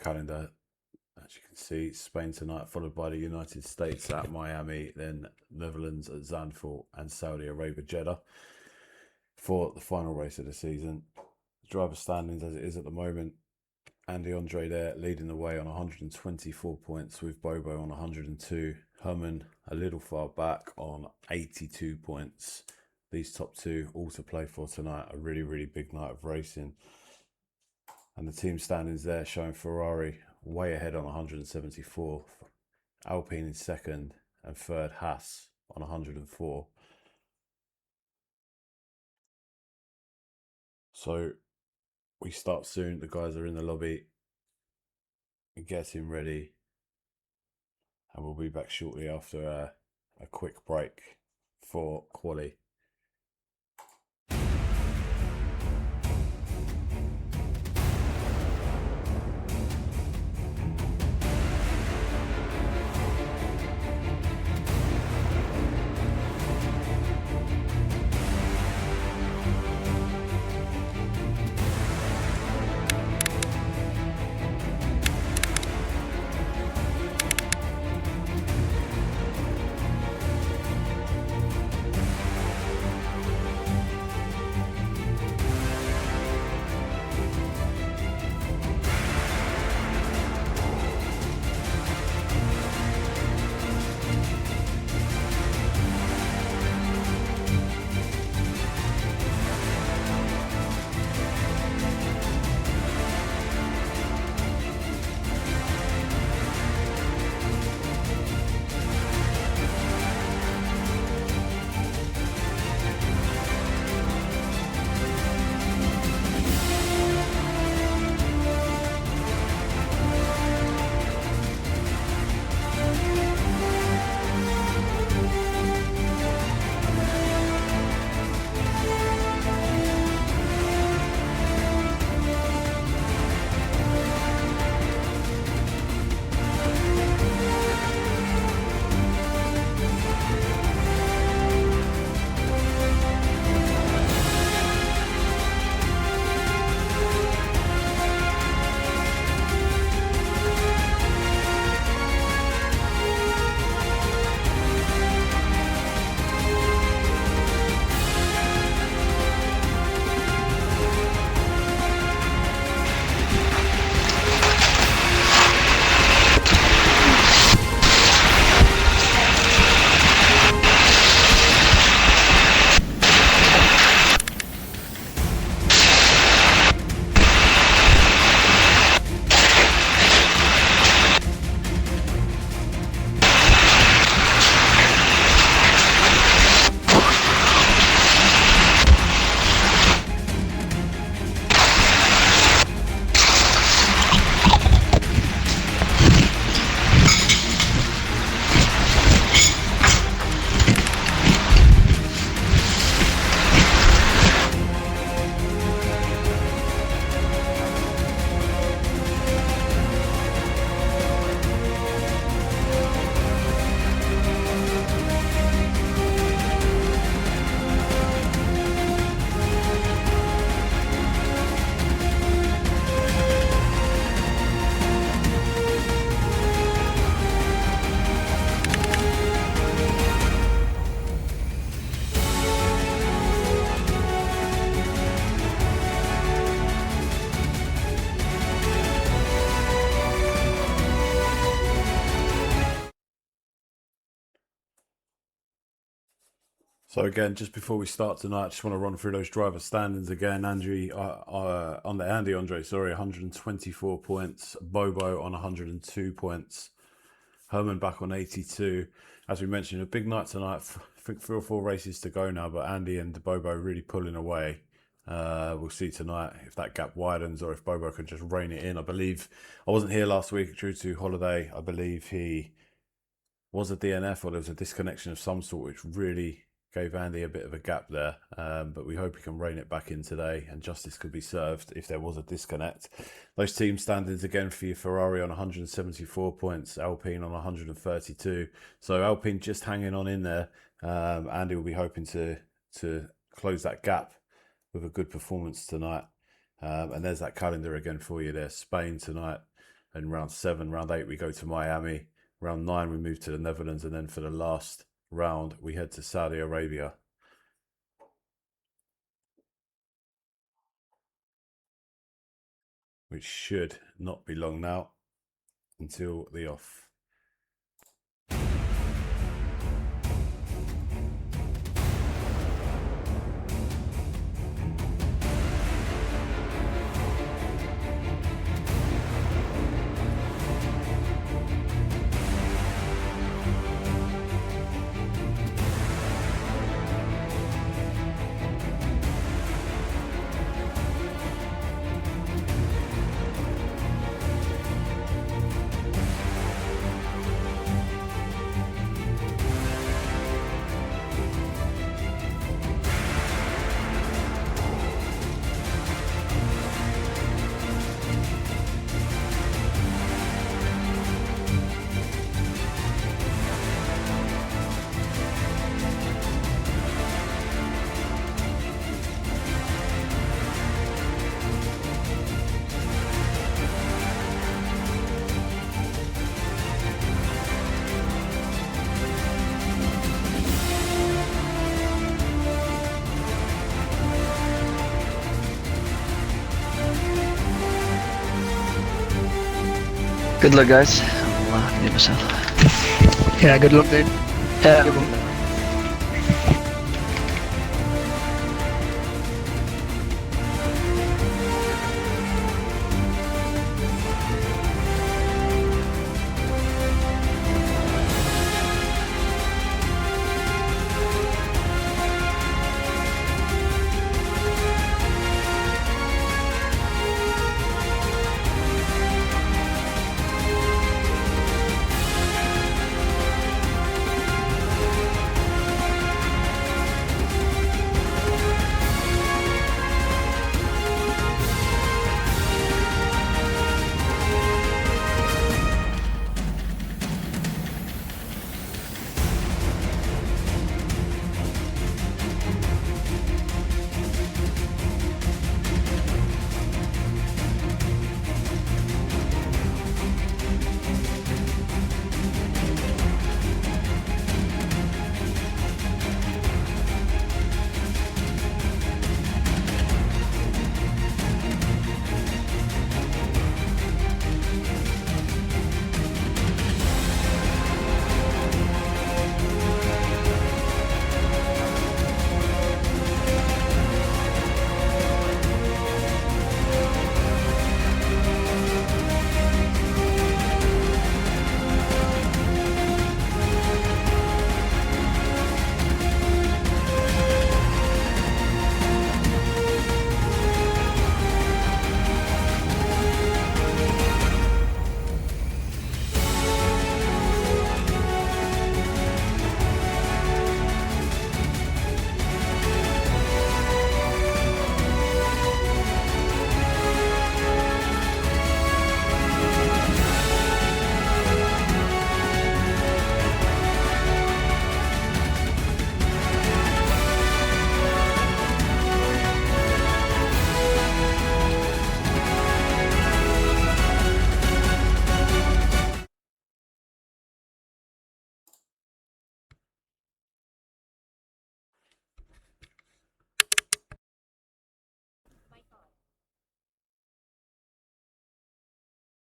calendar. As you can see, Spain tonight, followed by the United States at Miami, then Netherlands at Zandvoort, and Saudi Arabia, Jeddah, for the final race of the season. Driver standings as it is at the moment: Andy Andre there leading the way on 124 points, with Bobo on 102. Herman a little far back on 82 points. These top two all to play for tonight. A really, really big night of racing. And the team standings there showing Ferrari way ahead on 174. Alpine in second, and third Haas on 104. So we start soon. The guys are in the lobby getting ready, and we'll be back shortly after a quick break for quali. So again, just before we start tonight, I just want to run through those driver standings again. On the Andy Andre, 124 points. Bobo on 102 points. Herman back on 82. As we mentioned, a big night tonight. I think 3 or 4 races to go now, but Andy and Bobo really pulling away. We'll see tonight if that gap widens or if Bobo can just rein it in. I believe I wasn't here last week due to holiday. I believe he was a DNF or there was a disconnection of some sort, which really gave Andy a bit of a gap there, but we hope he can rein it back in today and justice could be served if there was a disconnect. Those team standings again for you: Ferrari on 174 points, Alpine on 132. So Alpine just hanging on in there. Andy will be hoping to close that gap with a good performance tonight. And there's that calendar again for you there: Spain tonight, And round 7, round 8, we go to Miami. Round 9, we move to the Netherlands. And then for the last round, we head to Saudi Arabia. Which should not be long now until the off. Good luck, guys. I'll give myself. Yeah, good luck, dude. Yeah.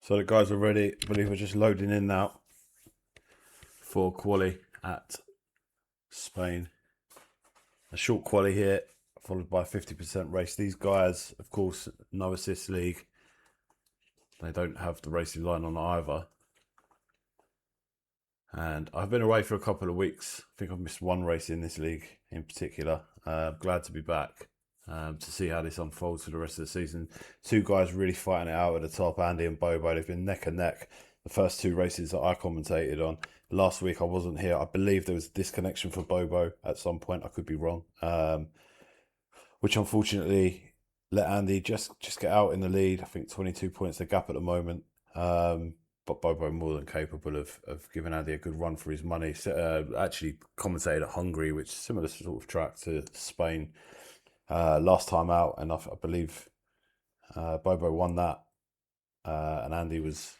So the guys are ready. I believe we're just loading in now for quali at Spain. A short quali here, followed by a 50% race. These guys, of course, no assist league. They don't have the racing line on either. And I've been away for a couple of weeks. I think I've missed one race in this league in particular. Glad to be back to see how this unfolds for the rest of the season. Two guys really fighting it out at the top, Andy and Bobo. They've been neck and neck the first two races that I commentated on. Last week I wasn't here. I believe there was a disconnection for Bobo at some point. I could be wrong. Which unfortunately let Andy just get out in the lead. I think 22 points the gap at the moment. But Bobo more than capable of giving Andy a good run for his money. Actually commentated at Hungary, which is a similar sort of track to Spain last time out, and I believe Bobo won that, and Andy was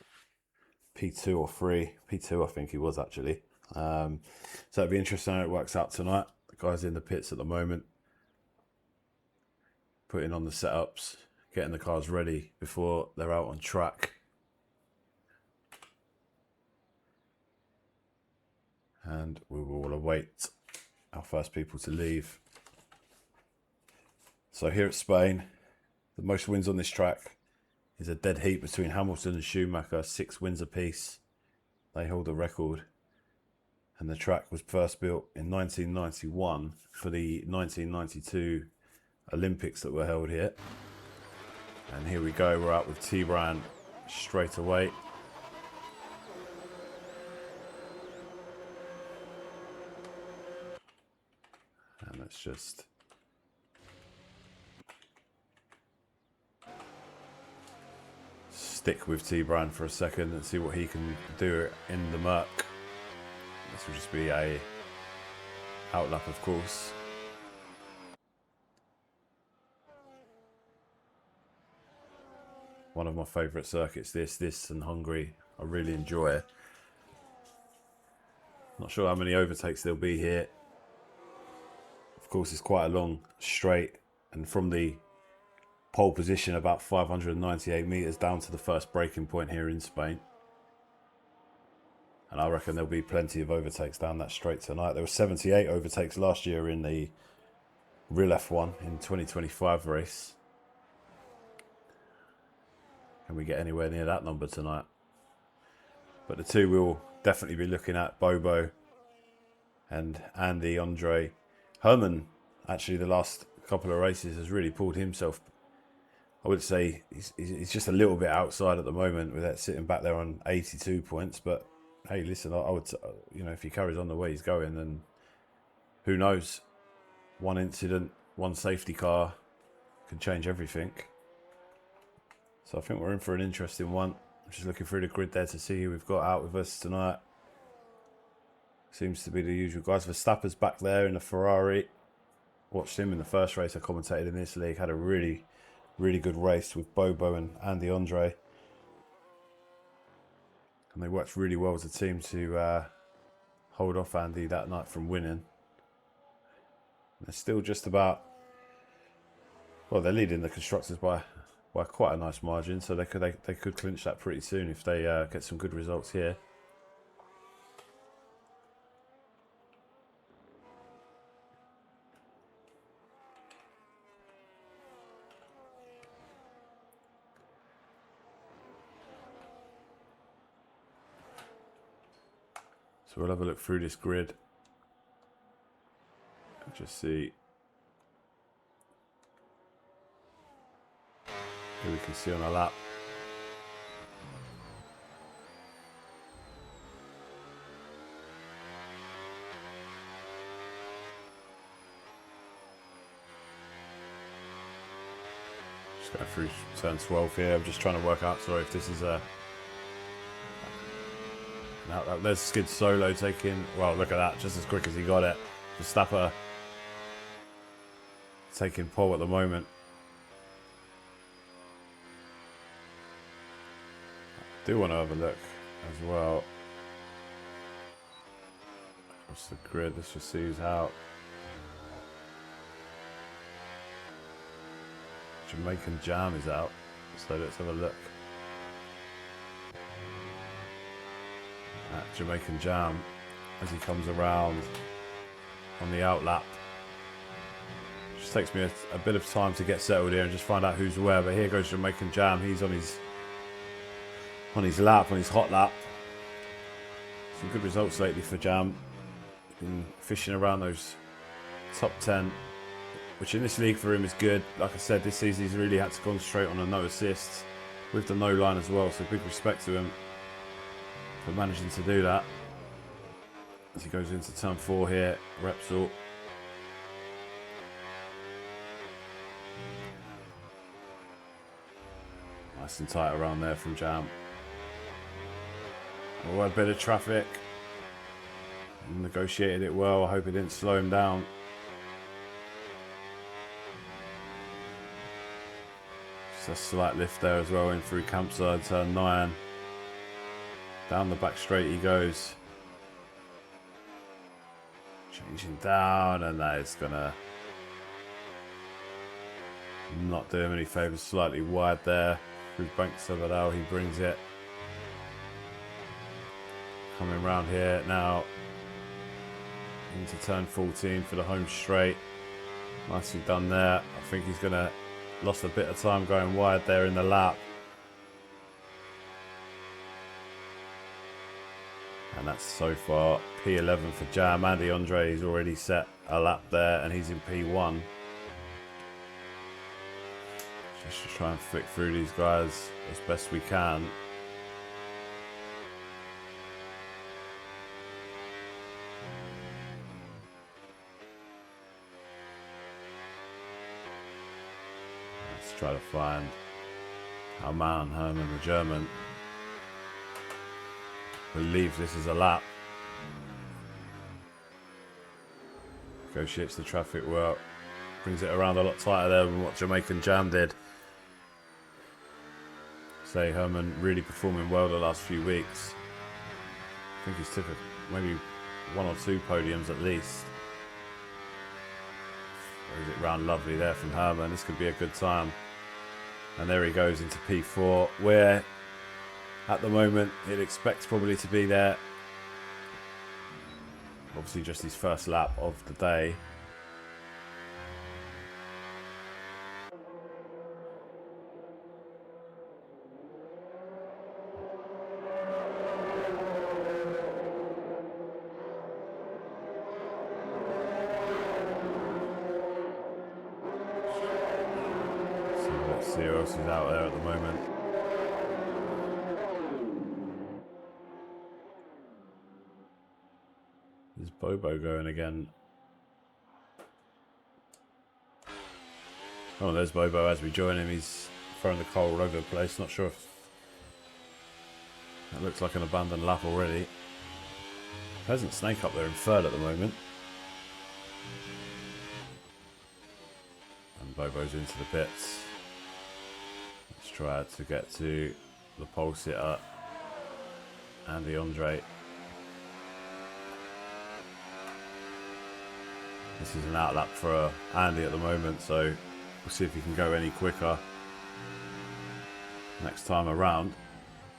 P2 or 3. P2 I think he was actually. So it'll be interesting how it works out tonight. The guys in the pits at the moment, putting on the setups, getting the cars ready before they're out on track. And we will await our first people to leave. So here at Spain, the most wins on this track is a dead heat between Hamilton and Schumacher, 6 wins apiece. They hold the record. And the track was first built in 1991 for the 1992 Olympics that were held here. And here we go, we're out with T-Bran straight away. And let's just stick with T-Bran for a second and see what he can do in the Merc. This will just be a outlap, of course. One of my favourite circuits, this and Hungary, I really enjoy. Not sure how many overtakes there'll be here. Of course, it's quite a long straight, and from the pole position, about 598 metres down to the first braking point here in Spain. And I reckon there'll be plenty of overtakes down that straight tonight. There were 78 overtakes last year in the Real F1 in 2025 race. Can we get anywhere near that number tonight? But the two we'll definitely be looking at, Bobo and Andy Andre. Herman, actually, the last couple of races has really pulled himself. I would say he's just a little bit outside at the moment with that sitting back there on 82 points. But hey, listen, I would, you know, if he carries on the way he's going, then who knows? One incident, one safety car can change everything. So I think we're in for an interesting one. I'm just looking through the grid there to see who we've got out with us tonight. Seems to be the usual guys. Verstappen's back there in the Ferrari. Watched him in the first race I commentated in this league. Had a really good race with Bobo and Andy Andre. And they worked really well as a team to hold off Andy that night from winning. They're still just about... Well, they're leading the constructors by quite a nice margin. So they could clinch that pretty soon if they get some good results here. So we'll have a look through this grid and just see who we can see on our lap. Just going through turn 12 here. I'm just trying to work out, sorry, if this is a... Now, there's Skid Solo taking... Well, look at that, just as quick as he got it. Verstappen taking pole at the moment. I do want to have a look as well. Across the grid, let's just see who's out. Jamaican Jam is out, so let's have a look. At Jamaican Jam as he comes around on the outlap. Just takes me a bit of time to get settled here and just find out who's where, but here goes Jamaican Jam. He's on his lap, on his hot lap. Some good results lately for Jam. Been fishing around those top 10, which in this league for him is good. Like I said, this season he's really had to concentrate on the no assists with the no line as well, so big respect to him for managing to do that. As he goes into turn 4 here, Repsol. Nice and tight around there from Jam. Oh, a bit of traffic. Negotiated it well. I hope it didn't slow him down. Just a slight lift there as well in through Campside, turn 9. Down the back straight he goes. Changing down, and that is gonna not do him any favours. Slightly wide there. Through Bank SSRL, he brings it. Coming round here now. Into turn 14 for the home straight. Nicely done there. I think he's gonna lost a bit of time going wide there in the lap. And that's so far P11 for Jam. Andy Andre, he's already set a lap there and he's in P1. Just to try and flick through these guys as best we can. Let's try to find our man, Herman the German. Believes this is a lap. Negotiates the traffic well. Brings it around a lot tighter there than what Jamaican Jam did. Say Herman really performing well the last few weeks. I think he's took maybe 1 or 2 podiums at least. Brings it round lovely there from Herman. This could be a good time. And there he goes into P4, where at the moment it expects probably to be there. Obviously just his first lap of the day. So let's see who else is out there at the moment. There's Bobo going again. Oh, there's Bobo as we join him. He's throwing the coal all over the place. Not sure if that looks like an abandoned lap already. Peasant Snake up there in third at the moment. And Bobo's into the pits. Let's try to get to the pole sitter, Andy Andre. This is an outlap for Andy at the moment, so we'll see if he can go any quicker next time around.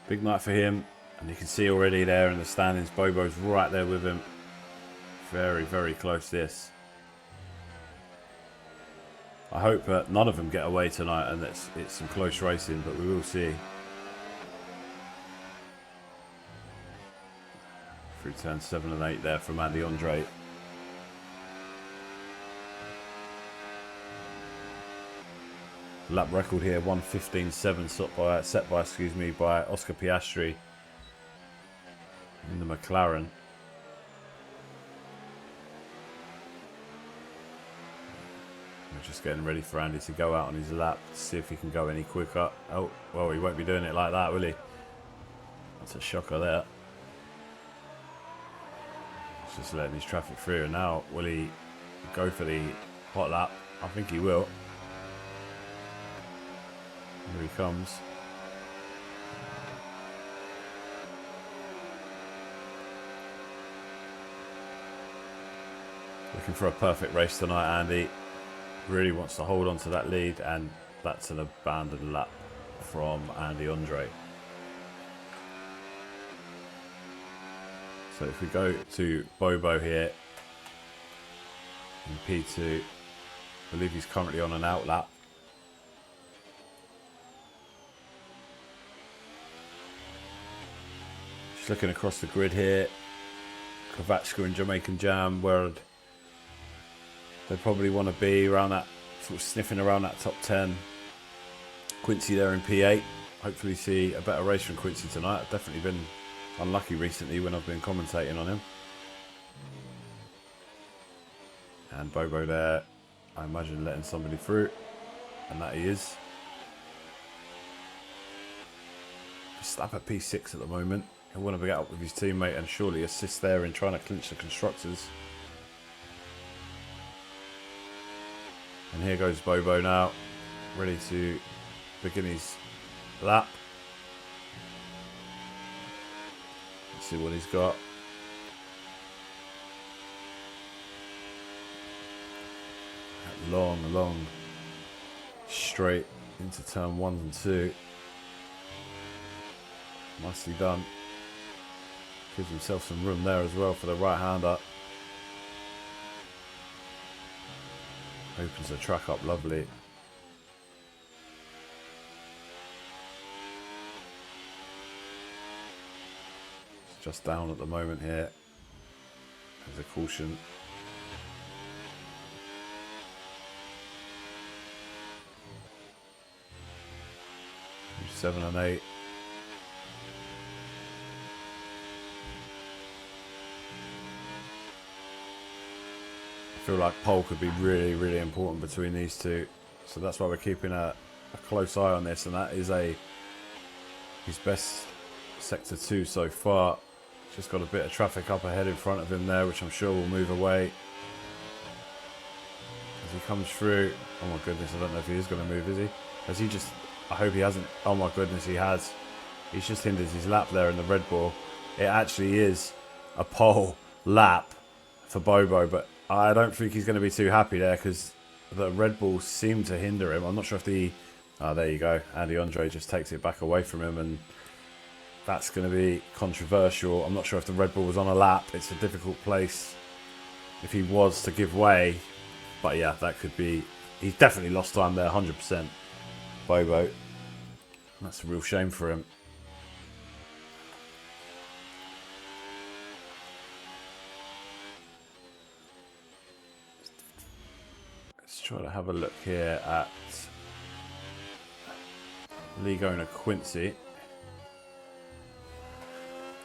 Big night for him, and you can see already there in the standings, Bobo's right there with him. Very, very close this. I hope that none of them get away tonight and it's some close racing, but we will see. Through turn 7 and 8 there from Andy Andre. Lap record here, 1:15.7 set by Oscar Piastri in the McLaren. We're just getting ready for Andy to go out on his lap to see if he can go any quicker. Oh, well, he won't be doing it like that, will he? That's a shocker there. He's just letting his traffic through, and now will he go for the hot lap? I think he will. Here he comes. Looking for a perfect race tonight, Andy. Really wants to hold on to that lead, and that's an abandoned lap from Andy Andre. So if we go to Bobo here in P2, I believe he's currently on an out lap. Just looking across the grid here, Kovačka and Jamaican Jam, where they probably want to be around that, sort of sniffing around that top 10. Quincy there in P8. Hopefully see a better race from Quincy tonight. I've definitely been unlucky recently when I've been commentating on him. And Bobo there, I imagine letting somebody through, and that he is. Slap at P6 at the moment. He'll want to get up with his teammate and surely assist there in trying to clinch the constructors. And here goes Bobo now, ready to begin his lap. see what he's got. Long straight into turn 1 and 2. Nicely done. Gives himself some room there as well for the right-hander. Opens the track up lovely. It's just down at the moment here. There's a caution. 7 and 8. I feel like pole could be really important between these two, so that's why we're keeping a close eye on this, and that is his best sector 2 so far. Just got a bit of traffic up ahead in front of him there, which I'm sure will move away as he comes through. Oh my goodness, I don't know if he is going to move, is he? Has he just... I hope he hasn't. Oh my goodness, he has. He's just hindered his lap there in the Red Bull. It actually is a pole lap for Bobo, but I don't think he's going to be too happy there because the Red Bull seemed to hinder him. I'm not sure if the... Oh, there you go. Andy Andre just takes it back away from him, and that's going to be controversial. I'm not sure if the Red Bull was on a lap. It's a difficult place if he was to give way. But yeah, that could be... He's definitely lost time there, 100%. Bobo. That's a real shame for him. Let's try to have a look here at league owner Quincy.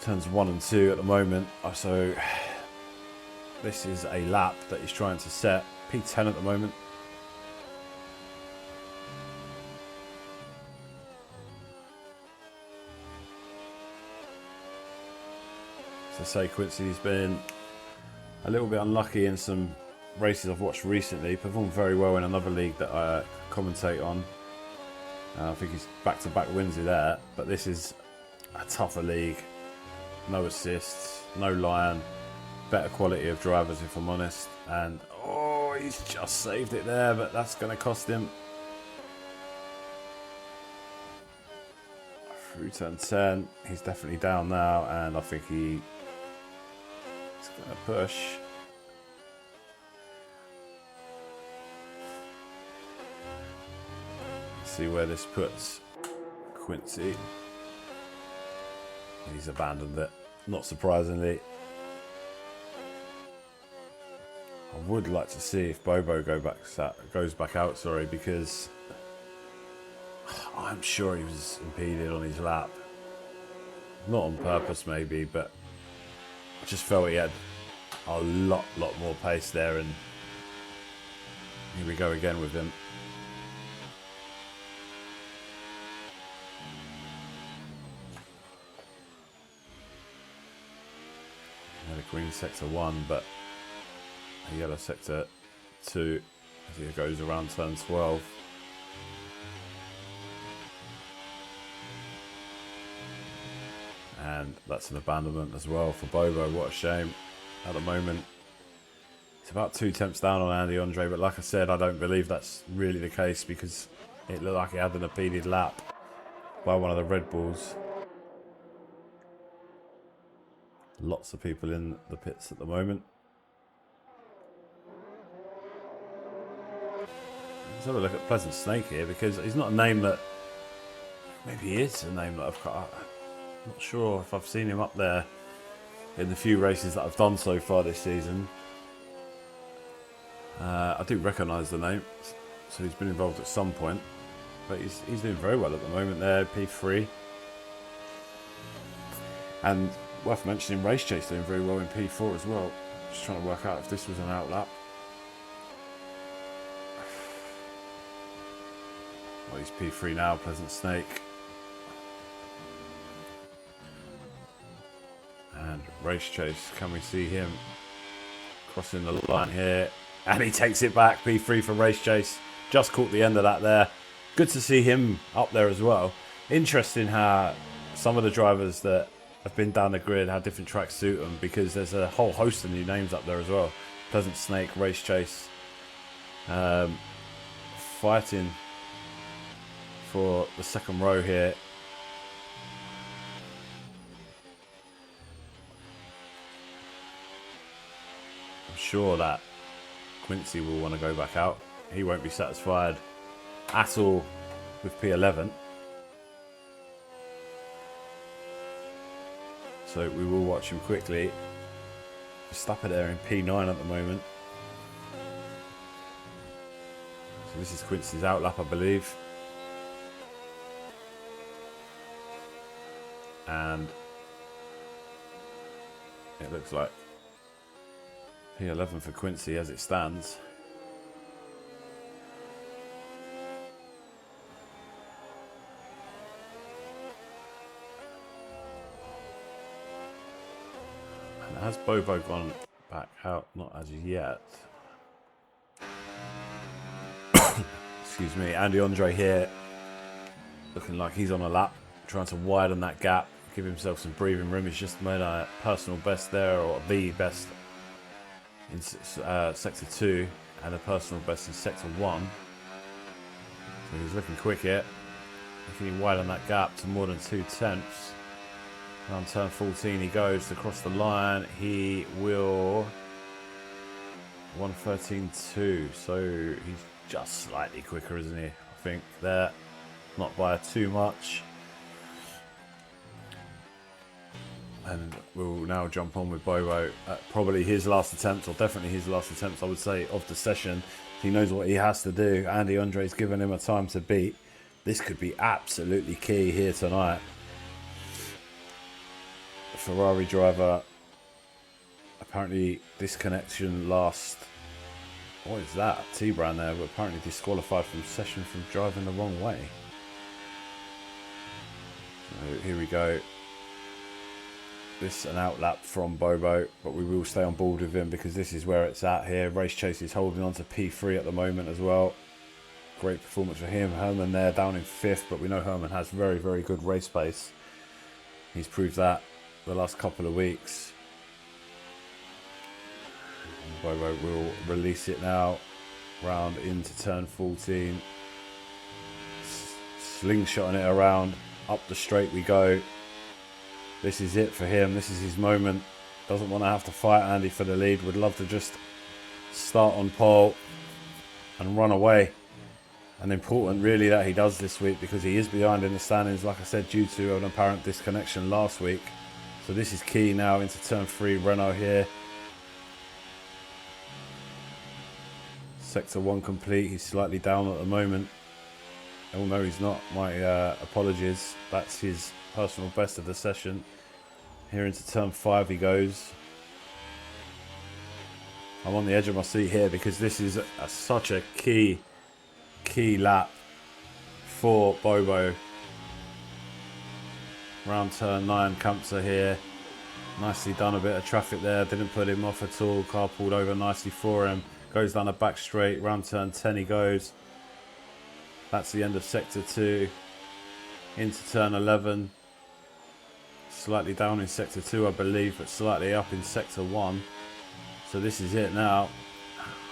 Turns 1 and 2 at the moment. So this is a lap that he's trying to set. P10 at the moment. To say Quincy's been a little bit unlucky in some races I've watched recently. Performed very well in another league that I commentate on. I think he's back-to-back wins there, but this is a tougher league. No assists, no line, better quality of drivers if I'm honest. And oh, he's just saved it there, but that's going to cost him. Through turn 10, he's definitely down now, and I think he's going to push. See where this puts Quincy. He's abandoned it, not surprisingly. I would like to see if Bobo goes back out, sorry, because I'm sure he was impeded on his lap. Not on purpose maybe, but I just felt he had a lot more pace there, and here we go again with him. Had a green sector 1, but a yellow sector 2 as he goes around turn 12. And that's an abandonment as well for Bobo. What a shame. At the moment, it's about 2 tenths down on Andy Andre, but like I said, I don't believe that's really the case because it looked like he had an impeded lap by one of the Red Bulls. Lots of people in the pits at the moment. Let's have a look at Pleasant Snake here, because he's not a name that... Maybe he is a name that I've got... I'm not sure if I've seen him up there in the few races that I've done so far this season. I do recognise the name, so he's been involved at some point. But he's doing very well at the moment there, P3. And worth mentioning, Race Chase doing very well in P4 as well. Just trying to work out if this was an outlap. Well, he's P3 now, Pleasant Snake. And Race Chase, can we see him crossing the line here? And he takes it back, P3 for Race Chase. Just caught the end of that there. Good to see him up there as well. Interesting how some of the drivers that I've been down the grid, how different tracks suit them, because there's a whole host of new names up there as well. Pleasant Snake, Race Chase, fighting for the second row here. I'm sure that Quincy will want to go back out. He won't be satisfied at all with P11. So we will watch him quickly. Verstappen there in P9 at the moment. So this is Quincy's outlap, I believe. And it looks like P11 for Quincy as it stands. And has Bobo gone back out? Not as yet. Excuse me. Andy Andre here, looking like he's on a lap, trying to widen that gap, give himself some breathing room. He's just made a personal best there, or the best in Sector 2 and a personal best in Sector 1. So he's looking quick here. Can he widen that gap to more than 2/10? Around turn 14 he goes to cross the line. He will 1:13.2. So he's just slightly quicker, isn't he? I think there, not by too much. And we'll now jump on with Bobo at probably his last attempt, or definitely his last attempt, I would say, of the session. He knows what he has to do. Andy Andre's given him a time to beat. This could be absolutely key here tonight. The Ferrari driver, apparently disconnection last, what is that? T-Brand there, but apparently disqualified from session from driving the wrong way. So here we go. This an outlap from Bobo, but we will stay on board with him because this is where it's at here. Race Chase is holding on to P3 at the moment as well. Great performance for him. Herman there down in 5th, but we know Herman has very, very good race pace. He's proved that the last couple of weeks. And Bobo will release it now, round into turn 14. Slingshotting it around, up the straight we go. This is it for him. This is his moment. Doesn't want to have to fight Andy for the lead. Would love to just start on pole and run away. And important really that he does this week, because he is behind in the standings, like I said, due to an apparent disconnection last week. So this is key now into turn 3. Renault here. Sector 1 complete. He's slightly down at the moment. Oh no, he's not. My apologies. That's his personal best of the session. Here into turn 5 he goes. I'm on the edge of my seat here because this is such a key lap for Bobo. Round turn 9, Kamsa here. Nicely done, a bit of traffic there. Didn't put him off at all. Car pulled over nicely for him. Goes down the back straight. Round turn 10 he goes. That's the end of Sector 2. Into turn 11. Slightly down in Sector 2, I believe, but slightly up in Sector 1. So this is it now.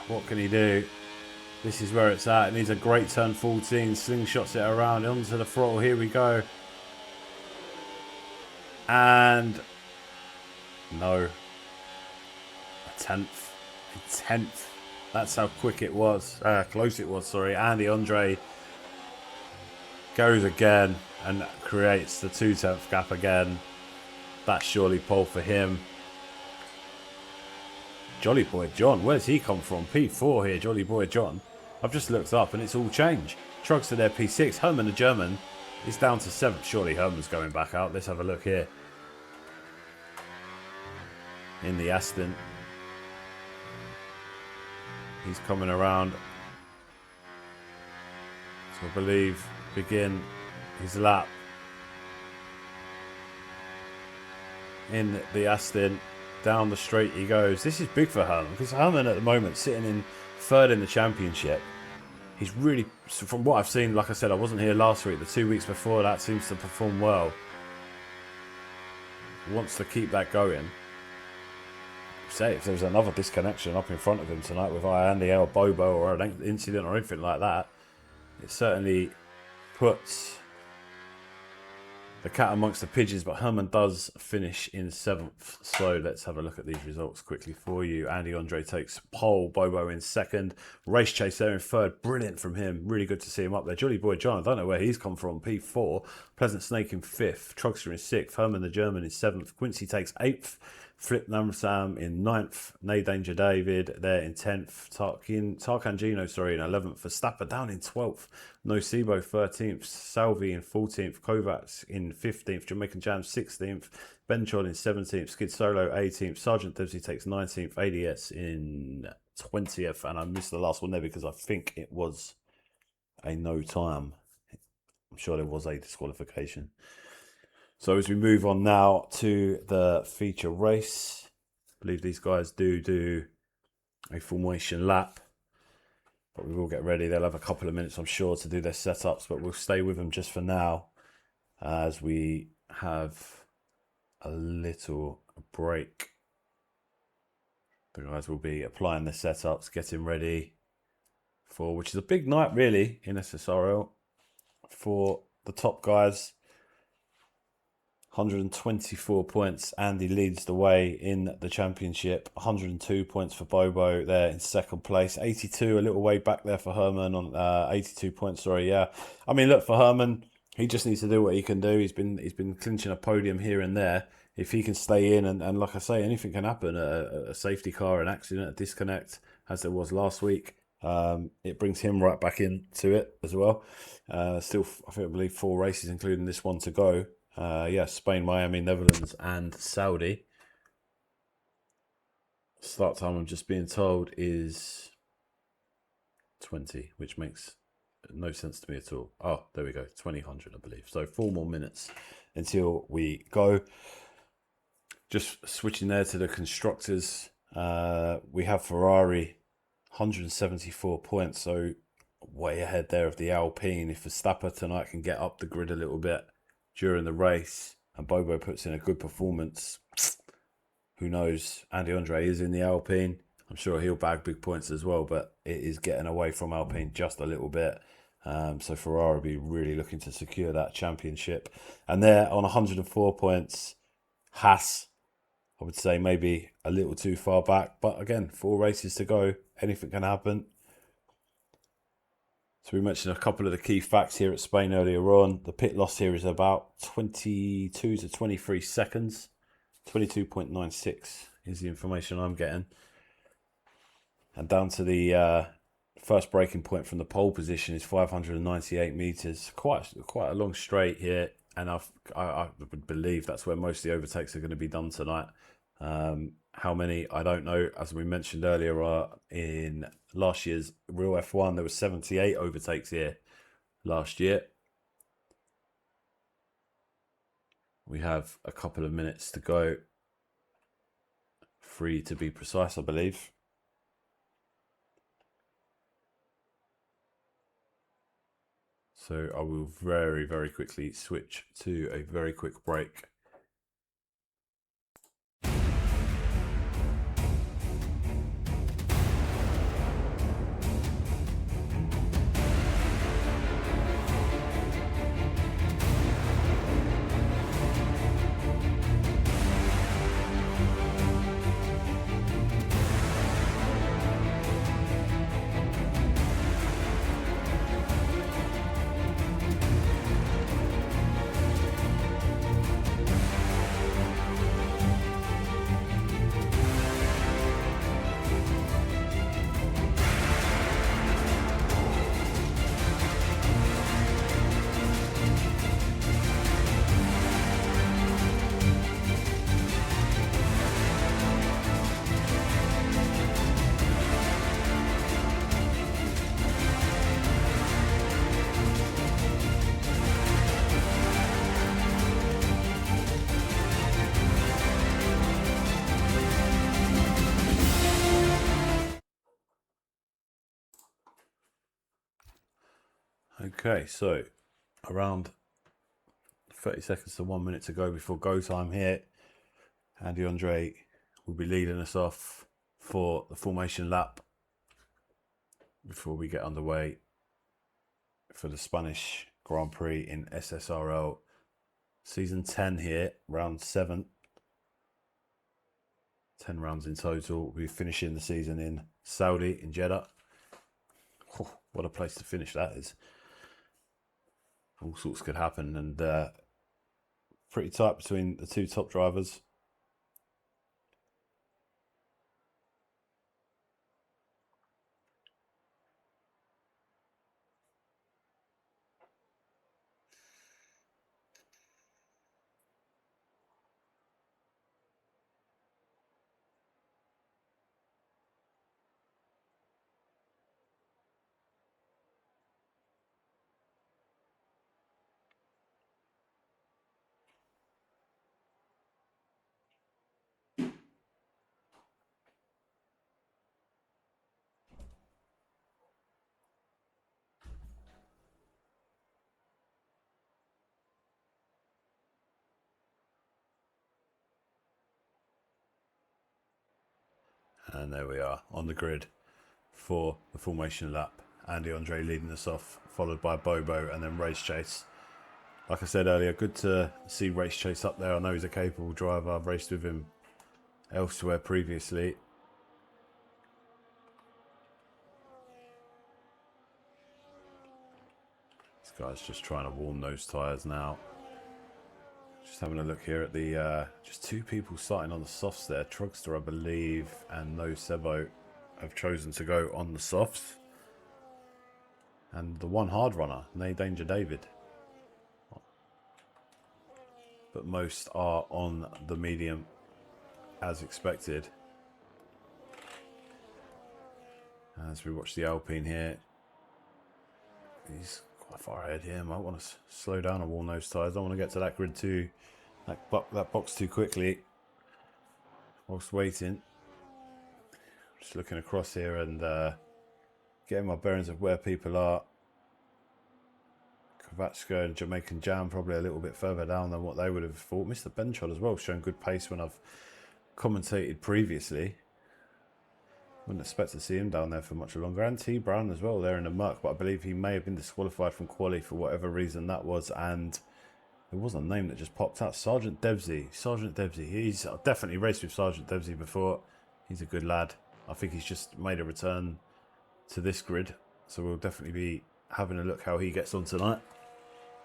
What can he do? This is where it's at. It needs a great turn 14. Slingshots it around onto the throttle. Here we go. And no. A tenth. That's how quick it was. Close it was, sorry. Andy Andre goes again and creates the 2/10 gap again. That's surely pole for him. Jolly Boy John, where's he come from? P4 here, Jolly Boy John. I've just looked up and it's all changed. Trugs to their P6. Herman the German is down to 7th. Surely Herman's going back out. Let's have a look here. In the Aston. He's coming around to, I believe, begin his lap. In the Aston, down the straight he goes. This is big for Herman, because Herman at the moment sitting in 3rd in the championship. He's really, from what I've seen, like I said, I wasn't here last week. The 2 weeks before that seems to perform well. wants to keep that going. Say if there's another disconnection up in front of him tonight with Andy or Bobo or an incident or anything like that, it certainly puts the cat amongst the pigeons. But Herman does finish in 7th. So let's have a look at these results quickly for you. Andy Andre takes pole, Bobo in 2nd, Race Chase there in 3rd. Brilliant from him. Really good to see him up there. Jolly Boy John, I don't know where he's come from. P4. Pleasant Snake in 5th. Trugster in 6th. Herman the German in 7th. Quincy takes 8th. Flip Namsam in 9th, Nay Danger David there in 10th, Tarkangino, sorry, in 11th, Verstappen down in 12th, Nocebo 13th, Salvi in 14th, Kovacs in 15th, Jamaican Jam 16th, Benchon in 17th, Skid Solo 18th, Sergeant Dempsey takes 19th, ADS in 20th, and I missed the last one there because I think it was a no time. I'm sure there was a disqualification. So as we move on now to the feature race, I believe these guys do a formation lap, but we will get ready. They'll have a couple of minutes, I'm sure, to do their setups, but we'll stay with them just for now as we have a little break. The guys will be applying their setups, getting ready for, which is a big night really in SSRL for the top guys. 124 points. Andy leads the way in the championship. 102 points for Bobo there in 2nd place. 82, a little way back there for Herman on 82 points. Sorry, yeah. I mean, look, for Herman, he just needs to do what he can do. He's been clinching a podium here and there. If he can stay in, and like I say, anything can happen. A safety car, an accident, a disconnect, as there was last week. It brings him right back into it as well. Still, I believe 4 races, including this one to go. Spain, Miami, Netherlands, and Saudi. Start time, I'm just being told, is 20, which makes no sense to me at all. Oh, there we go, 2000, I believe. So 4 more minutes until we go. Just switching there to the constructors. We have Ferrari, 174 points, so way ahead there of the Alpine. If Verstappen tonight can get up the grid a little bit during the race and Bobo puts in a good performance, who knows? Andy Andre is in the Alpine. I'm sure he'll bag big points as well, but it is getting away from Alpine just a little bit. So Ferrari will be really looking to secure that championship. And they're on 104 points. Haas, I would say maybe a little too far back. But again, 4 races to go. Anything can happen. So we mentioned a couple of the key facts here at Spain earlier on. The pit loss here is about 22 to 23 seconds. 22.96 is the information I'm getting. And down to the first braking point from the pole position is 598 metres. Quite a long straight here. And I would believe that's where most of the overtakes are going to be done tonight. How many, I don't know. As we mentioned earlier, in last year's Real F1, there were 78 overtakes here last year. We have a couple of minutes to go. 3 to be precise, I believe. So I will very, very quickly switch to a very quick break. Okay, so around 30 seconds to 1 minute to go before go time here. Andy Andre will be leading us off for the formation lap before we get underway for the Spanish Grand Prix in SSRL season 10 here, round 7. 10 rounds in total. We'll be finishing the season in Saudi, in Jeddah. Oh, what a place to finish that is. All sorts could happen, and pretty tight between the two top drivers. And there we are on the grid for the formation lap. Andy Andre leading us off, followed by Bobo and then Race Chase. Like I said earlier, good to see Race Chase up there. I know he's a capable driver. I've raced with him elsewhere previously. This guy's just trying to warm those tyres now. Just having a look here at the just two people starting on the softs there. Trugster, I believe, and No Sebo have chosen to go on the softs. And the one hard runner, Nay Danger David. But most are on the medium as expected. As we watch the Alpine here, he's quite far ahead here. Might want to slow down and warm those tyres. Don't want to get to that grid too, that box too quickly whilst waiting. Just looking across here and getting my bearings of where people are. Kovatsko and Jamaican Jam probably a little bit further down than what they would have thought. Mr. Benchod as well, showing good pace when I've commentated previously. Wouldn't expect to see him down there for much longer. And T Brown as well there in the muck, but I believe he may have been disqualified from quali for whatever reason that was. And there was a name that just popped out, Sergeant Debsey. Sergeant Debsey. He's definitely raced with Sergeant Debsey before. He's a good lad. I think he's just made a return to this grid, so we'll definitely be having a look how he gets on tonight.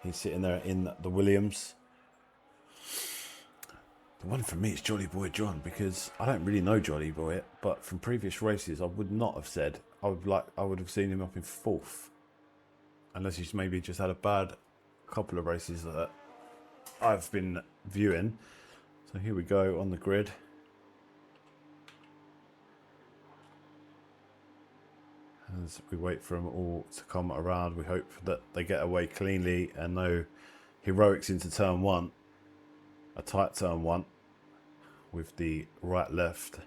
He's sitting there in the Williams. The one for me is Jolly Boy John, because I don't really know Jolly Boy, but from previous races I would not have said I would have seen him up in 4th, unless he's maybe just had a bad couple of races that I've been viewing. So here we go on the grid. As we wait for them all to come around, we hope that they get away cleanly and no heroics into turn 1. A tight turn 1 with the right left.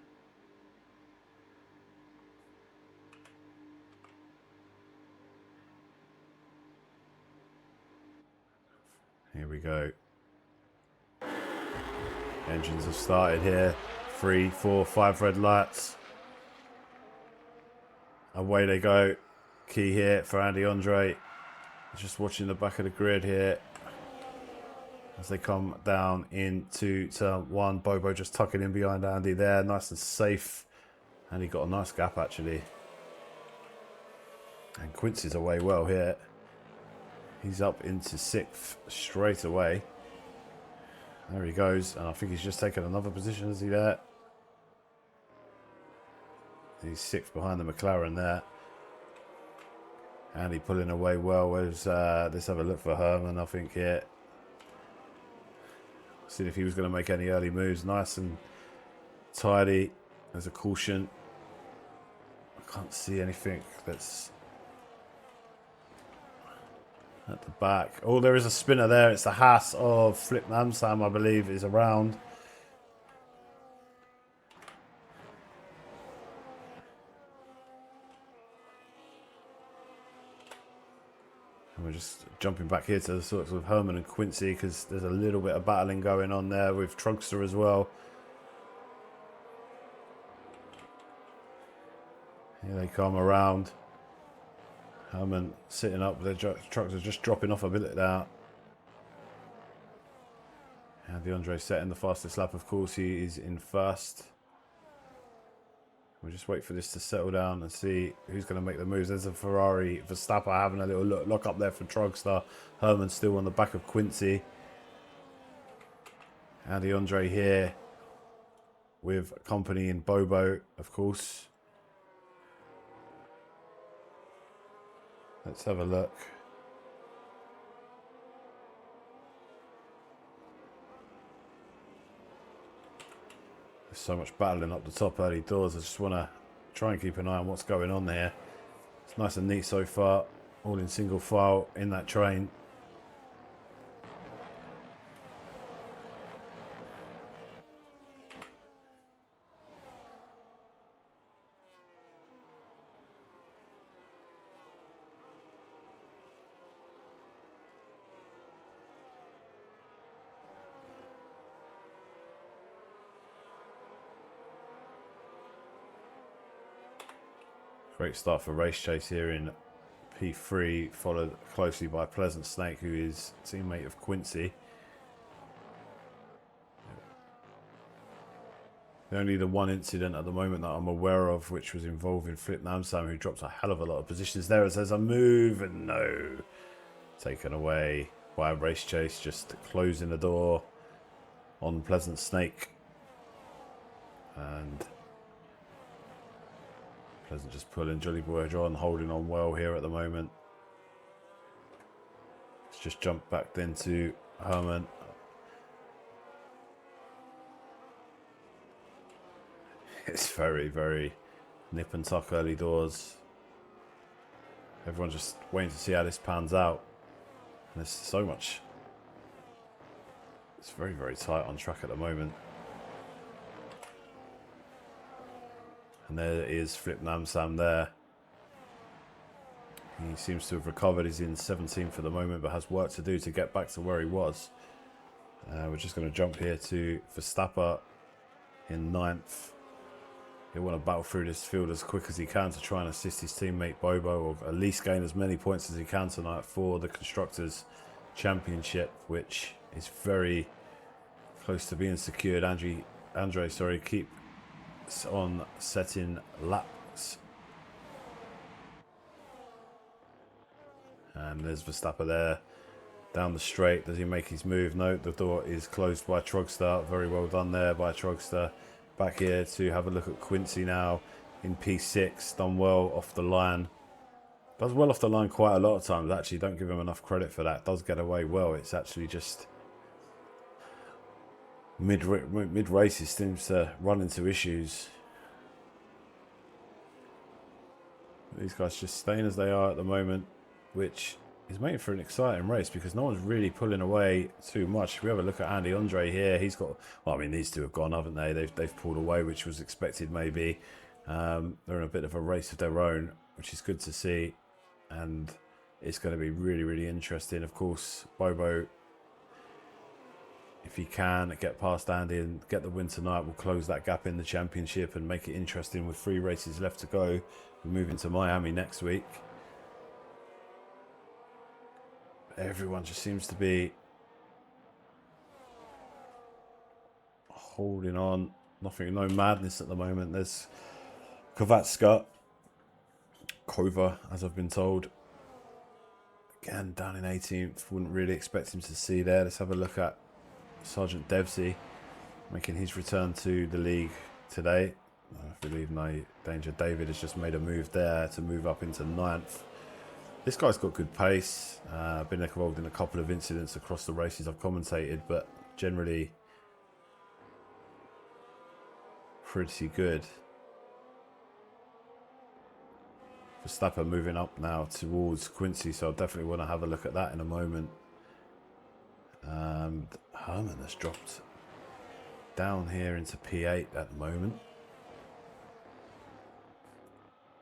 Here we go. Engines have started here. 3, 4, 5 red lights. Away they go. Key here for Andy Andre. Just watching the back of the grid here as they come down into turn 1. Bobo just tucking in behind Andy there. Nice and safe. And he got a nice gap actually. And Quincy's away well here. He's up into 6th straight away. There he goes. And I think he's just taken another position. Is he there? He's 6th behind the McLaren there. Andy pulling away well. Let's have a look for Herman, I think, here. See if he was going to make any early moves. Nice and tidy. There's a caution. I can't see anything that's at the back. Oh, there is a spinner there. It's the Haas of Flip Namsam, I believe, is around. And we're just jumping back here to the sorts of Herman and Quincy, because there's a little bit of battling going on there with Trugster as well. Here they come around. Herman sitting up. Their trucks are just dropping off a bit now. Andy Andre setting the fastest lap, of course. He is in first. We'll just wait for this to settle down and see who's going to make the moves. There's a Ferrari. Verstappen having a little look up there for Trugstar. Herman still on the back of Quincy. Andy Andre here with company in Bobo, of course. Let's have a look. There's so much battling up the top early doors. I just want to try and keep an eye on what's going on there. It's nice and neat so far. All in single file in that train. Great start for Race Chase here in P3, followed closely by Pleasant Snake, who is teammate of Quincy. Only the one incident at the moment that I'm aware of, which was involving Flip Namsam, who dropped a hell of a lot of positions there. It says a move, and no. Taken away by Race Chase, just closing the door on Pleasant Snake. And Pleasant just pulling Jolly Boy John, holding on well here at the moment. Let's just jump back then to Herman. It's very, very nip and tuck early doors. Everyone's just waiting to see how this pans out. And there's so much. It's very, very tight on track at the moment. And there is Flip Namsam there. He seems to have recovered. He's in 17th for the moment, but has work to do to get back to where he was. We're just going to jump here to Verstappen in 9th. He'll want to battle through this field as quick as he can to try and assist his teammate Bobo, or at least gain as many points as he can tonight for the Constructors' Championship, which is very close to being secured. Andre, keep on setting laps. And there's Verstappen there down the straight. Does he make his move? No, the door is closed by Trugstar. Very well done there by Trugstar. Back here to have a look at Quincy now in P6. Done well off the line. Does well off the line quite a lot of times, actually. Don't give him enough credit for that. Does get away well. It's actually just mid races seems to run into issues. These guys just staying as they are at the moment, which is making for an exciting race because no one's really pulling away too much. If we have a look at Andy Andre here, he's got, well, I mean, these two have gone, haven't they? They've pulled away, which was expected maybe. They're in a bit of a race of their own, which is good to see. And it's going to be really, really interesting. Of course, Bobo, if he can get past Andy and get the win tonight, will close that gap in the championship and make it interesting with 3 races left to go. We're moving to Miami next week. Everyone just seems to be holding on. Nothing, no madness at the moment. There's Kovatska, Kova, as I've been told. Again, down in 18th. Wouldn't really expect him to see there. Let's have a look at Sergeant Debsey making his return to the league today. I believe No Danger David has just made a move there to move up into 9th. This guy's got good pace. Been involved in a couple of incidents across the races I've commentated, but generally pretty good. Verstappen moving up now towards Quincy, so I'll definitely want to have a look at that in a moment. Herman has dropped down here into P8 at the moment.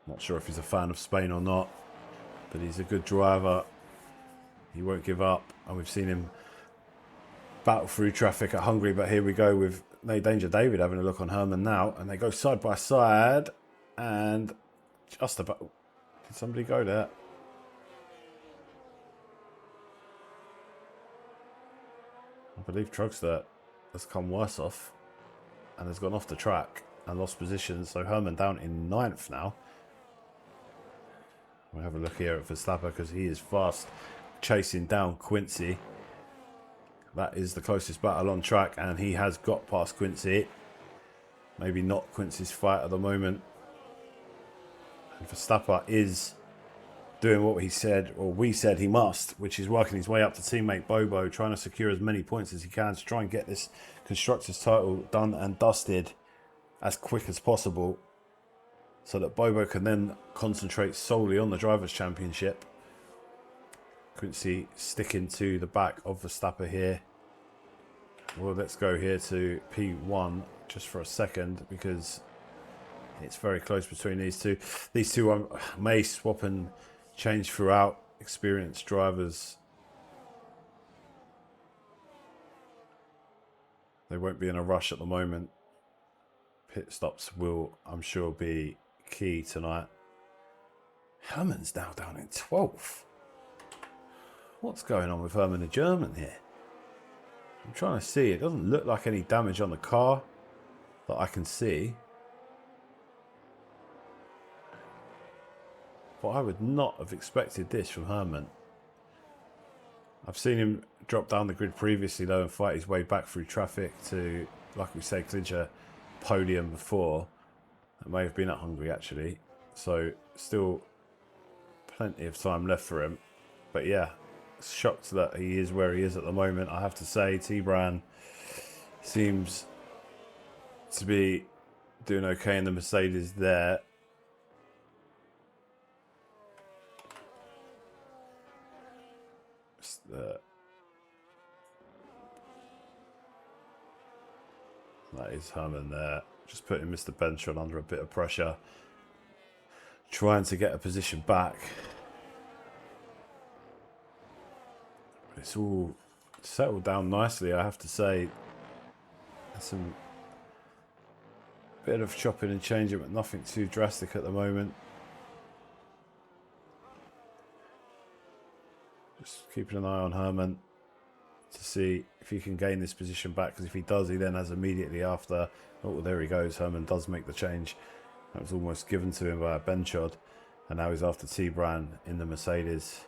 Not sure if he's a fan of Spain or not, but he's a good driver. He won't give up, and we've seen him battle through traffic at Hungary. But here we go with No Danger David having a look on Herman now, and they go side by side, and Just about. Did somebody go there? I believe Trugster has come worse off and has gone off the track and lost position. So Herman down in 9th now. We'll have a look here at Verstappen because he is fast chasing down Quincy. That is the closest battle on track, and he has got past Quincy. Maybe not Quincy's fight at the moment. And Verstappen is doing what he said, or we said he must, which is working his way up to teammate Bobo, trying to secure as many points as he can to try and get this Constructors title done and dusted as quick as possible, so that Bobo can then concentrate solely on the Drivers' Championship. Quincy sticking to the back of Verstappen here. Well, let's go here to P1 just for a second, because it's very close between these two. These two may swap and change throughout. Experienced drivers. They won't be in a rush at the moment. Pit stops will, I'm sure, be key tonight. Herman's now down in 12th. What's going on with Herman the German here? I'm trying to see. It doesn't look like any damage on the car that I can see. But I would not have expected this from Herman. I've seen him drop down the grid previously though and fight his way back through traffic to, like we say, clinch a podium before. It may have been at Hungary actually. So still plenty of time left for him. But yeah, shocked that he is where he is at the moment. I have to say, T-Bran seems to be doing okay in the Mercedes there. That is Herman there. Just putting Mr. Benchon under a bit of pressure. Trying to get a position back. It's all settled down nicely, I have to say. There's some bit of chopping and changing, but nothing too drastic at the moment. Just keeping an eye on Herman to see if he can gain this position back, because if he does, he then has immediately after. Oh, well, there he goes. Herman does make the change. That was almost given to him by a Benchod, and now he's after T-Bran in the Mercedes.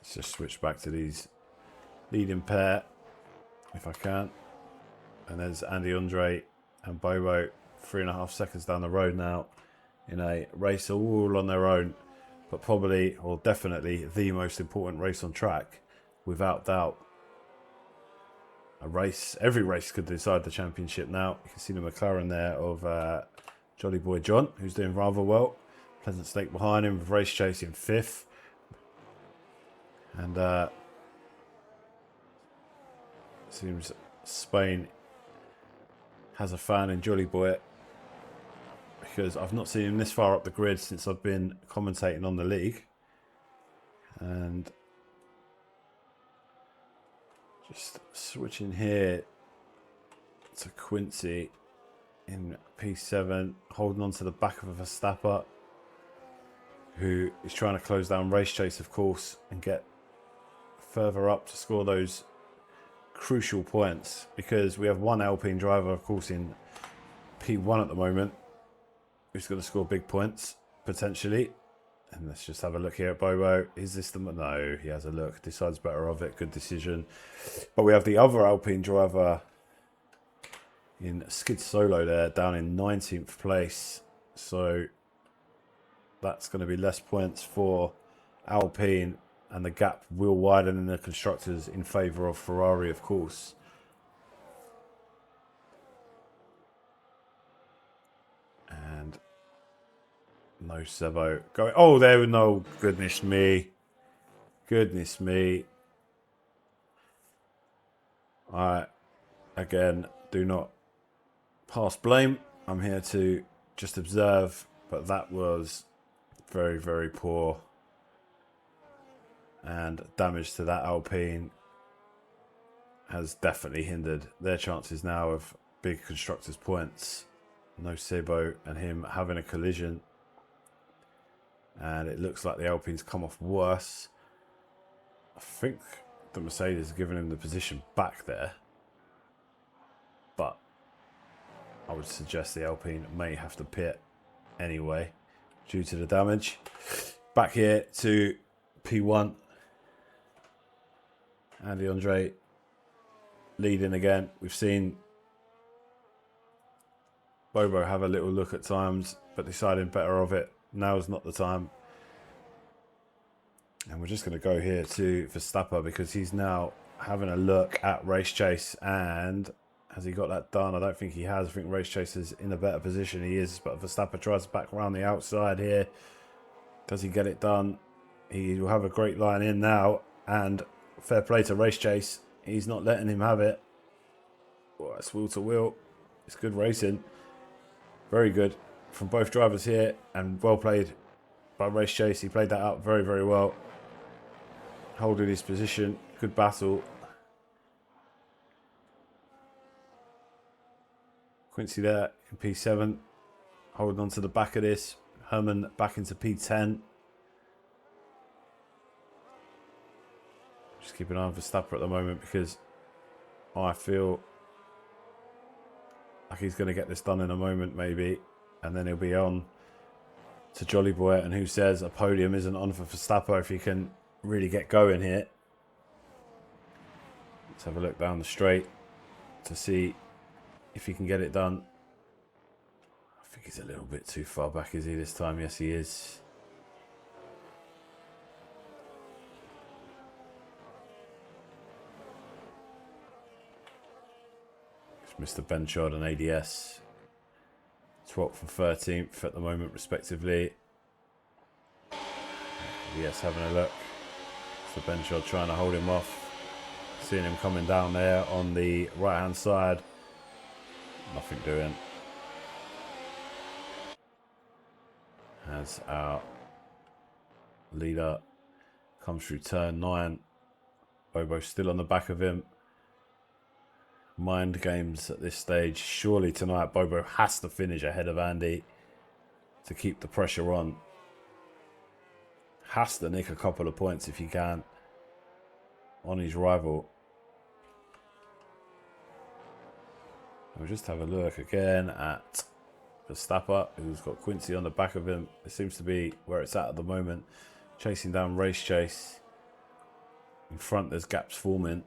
Let's just switch back to these leading pair if I can. And there's Andy Andre and Bobo 3.5 seconds down the road now in a race all on their own, but probably or definitely the most important race on track, without doubt. Every race could decide the championship now. You can see the McLaren there of Jolly Boy John, who's doing rather well. Pleasant Snake behind him with Race Chase in 5th. And seems Spain has a fan in Jolly Boy, because I've not seen him this far up the grid since I've been commentating on the league. And just switching here to Quincy in P7, holding on to the back of a Verstappen, who is trying to close down Race Chase, of course, and get further up to score those crucial points, because we have one Alpine driver, of course, in P1 at the moment, who's going to score big points potentially. And let's just have a look here at Bobo. Is this the... No, he has a look, decides better of it. Good decision. But we have the other Alpine driver in Skid Solo there, down in 19th place. So that's going to be less points for Alpine, and the gap will widen in the constructors in favour of Ferrari, of course. And no Sebo going. Oh, there we no. Goodness me. Goodness me. I, again, do not pass blame. I'm here to just observe. But that was very, very poor. And damage to that Alpine. has definitely hindered their chances now of big constructors' points. No Sebo and him having a collision. And it looks like the Alpine's come off worse. I think the Mercedes has given him the position back there. But I would suggest the Alpine may have to pit anyway due to the damage. Back here to P1. Andy Andre leading again. We've seen Bobo have a little look at times, but deciding better of it. Now's not the time. And we're just going to go here to Verstappen because he's now having a look at Race Chase. And has he got that done? I don't think he has. I think Race Chase is in a better position. He is, but Verstappen tries back around the outside here. Does he get it done? He will have a great line in now. And fair play to Race Chase. He's not letting him have it. Oh, it's wheel to wheel. It's good racing. Very good from both drivers here. And well played by Race Chase. He played that out very, very well. Holding his position. Good battle. Quincy there in P7. Holding on to the back of this. Herman back into P10. Just keep an eye on Verstappen at the moment because I feel like he's going to get this done in a moment maybe. And then he'll be on to Jolly Boy. And who says a podium isn't on for Verstappen if he can really get going here. Let's have a look down the straight to see if he can get it done. I think he's a little bit too far back, is he, this time? Yes, he is. It's Mr. Benchard and ADS. 12th and 13th at the moment, respectively. ADS having a look. Mr. Benchard trying to hold him off. Seeing him coming down there on the right-hand side. Nothing doing. As our leader comes through turn 9. Bobo still on the back of him. Mind games at this stage. Surely tonight Bobo has to finish ahead of Andy to keep the pressure on. Has to nick a couple of points if he can on his rival. We'll just have a look again at Verstappen, who's got Quincy on the back of him. It seems to be where it's at the moment. Chasing down Race Chase. In front, there's gaps forming.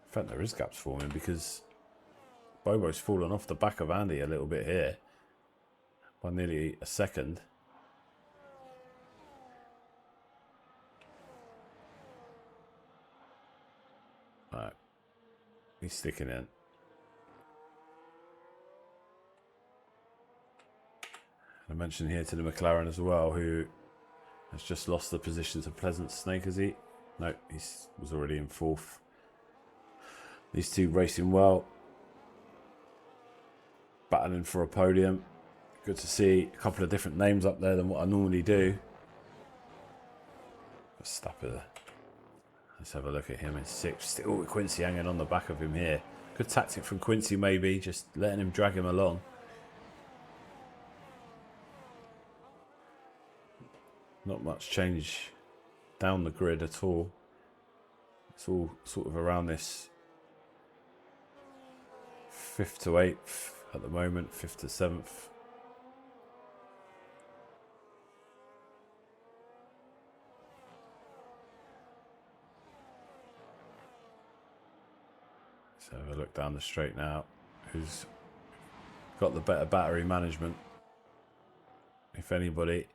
In fact, there is gaps forming because Bobo's fallen off the back of Andy a little bit here by nearly a second. Right. He's sticking in. I mentioned here to the McLaren as well, who has just lost the position to Pleasant Snake, has he? No, he was already in 4th. These two racing well. Battling for a podium. Good to see a couple of different names up there than what I normally do. Verstappen. Let's have a look at him in 6th. Still with Quincy hanging on the back of him here. Good tactic from Quincy maybe, just letting him drag him along. Not much change down the grid at all. It's all sort of around this 5th to 8th at the moment, 5th to 7th. Let's have a look down the straight now. Who's got the better battery management? If anybody.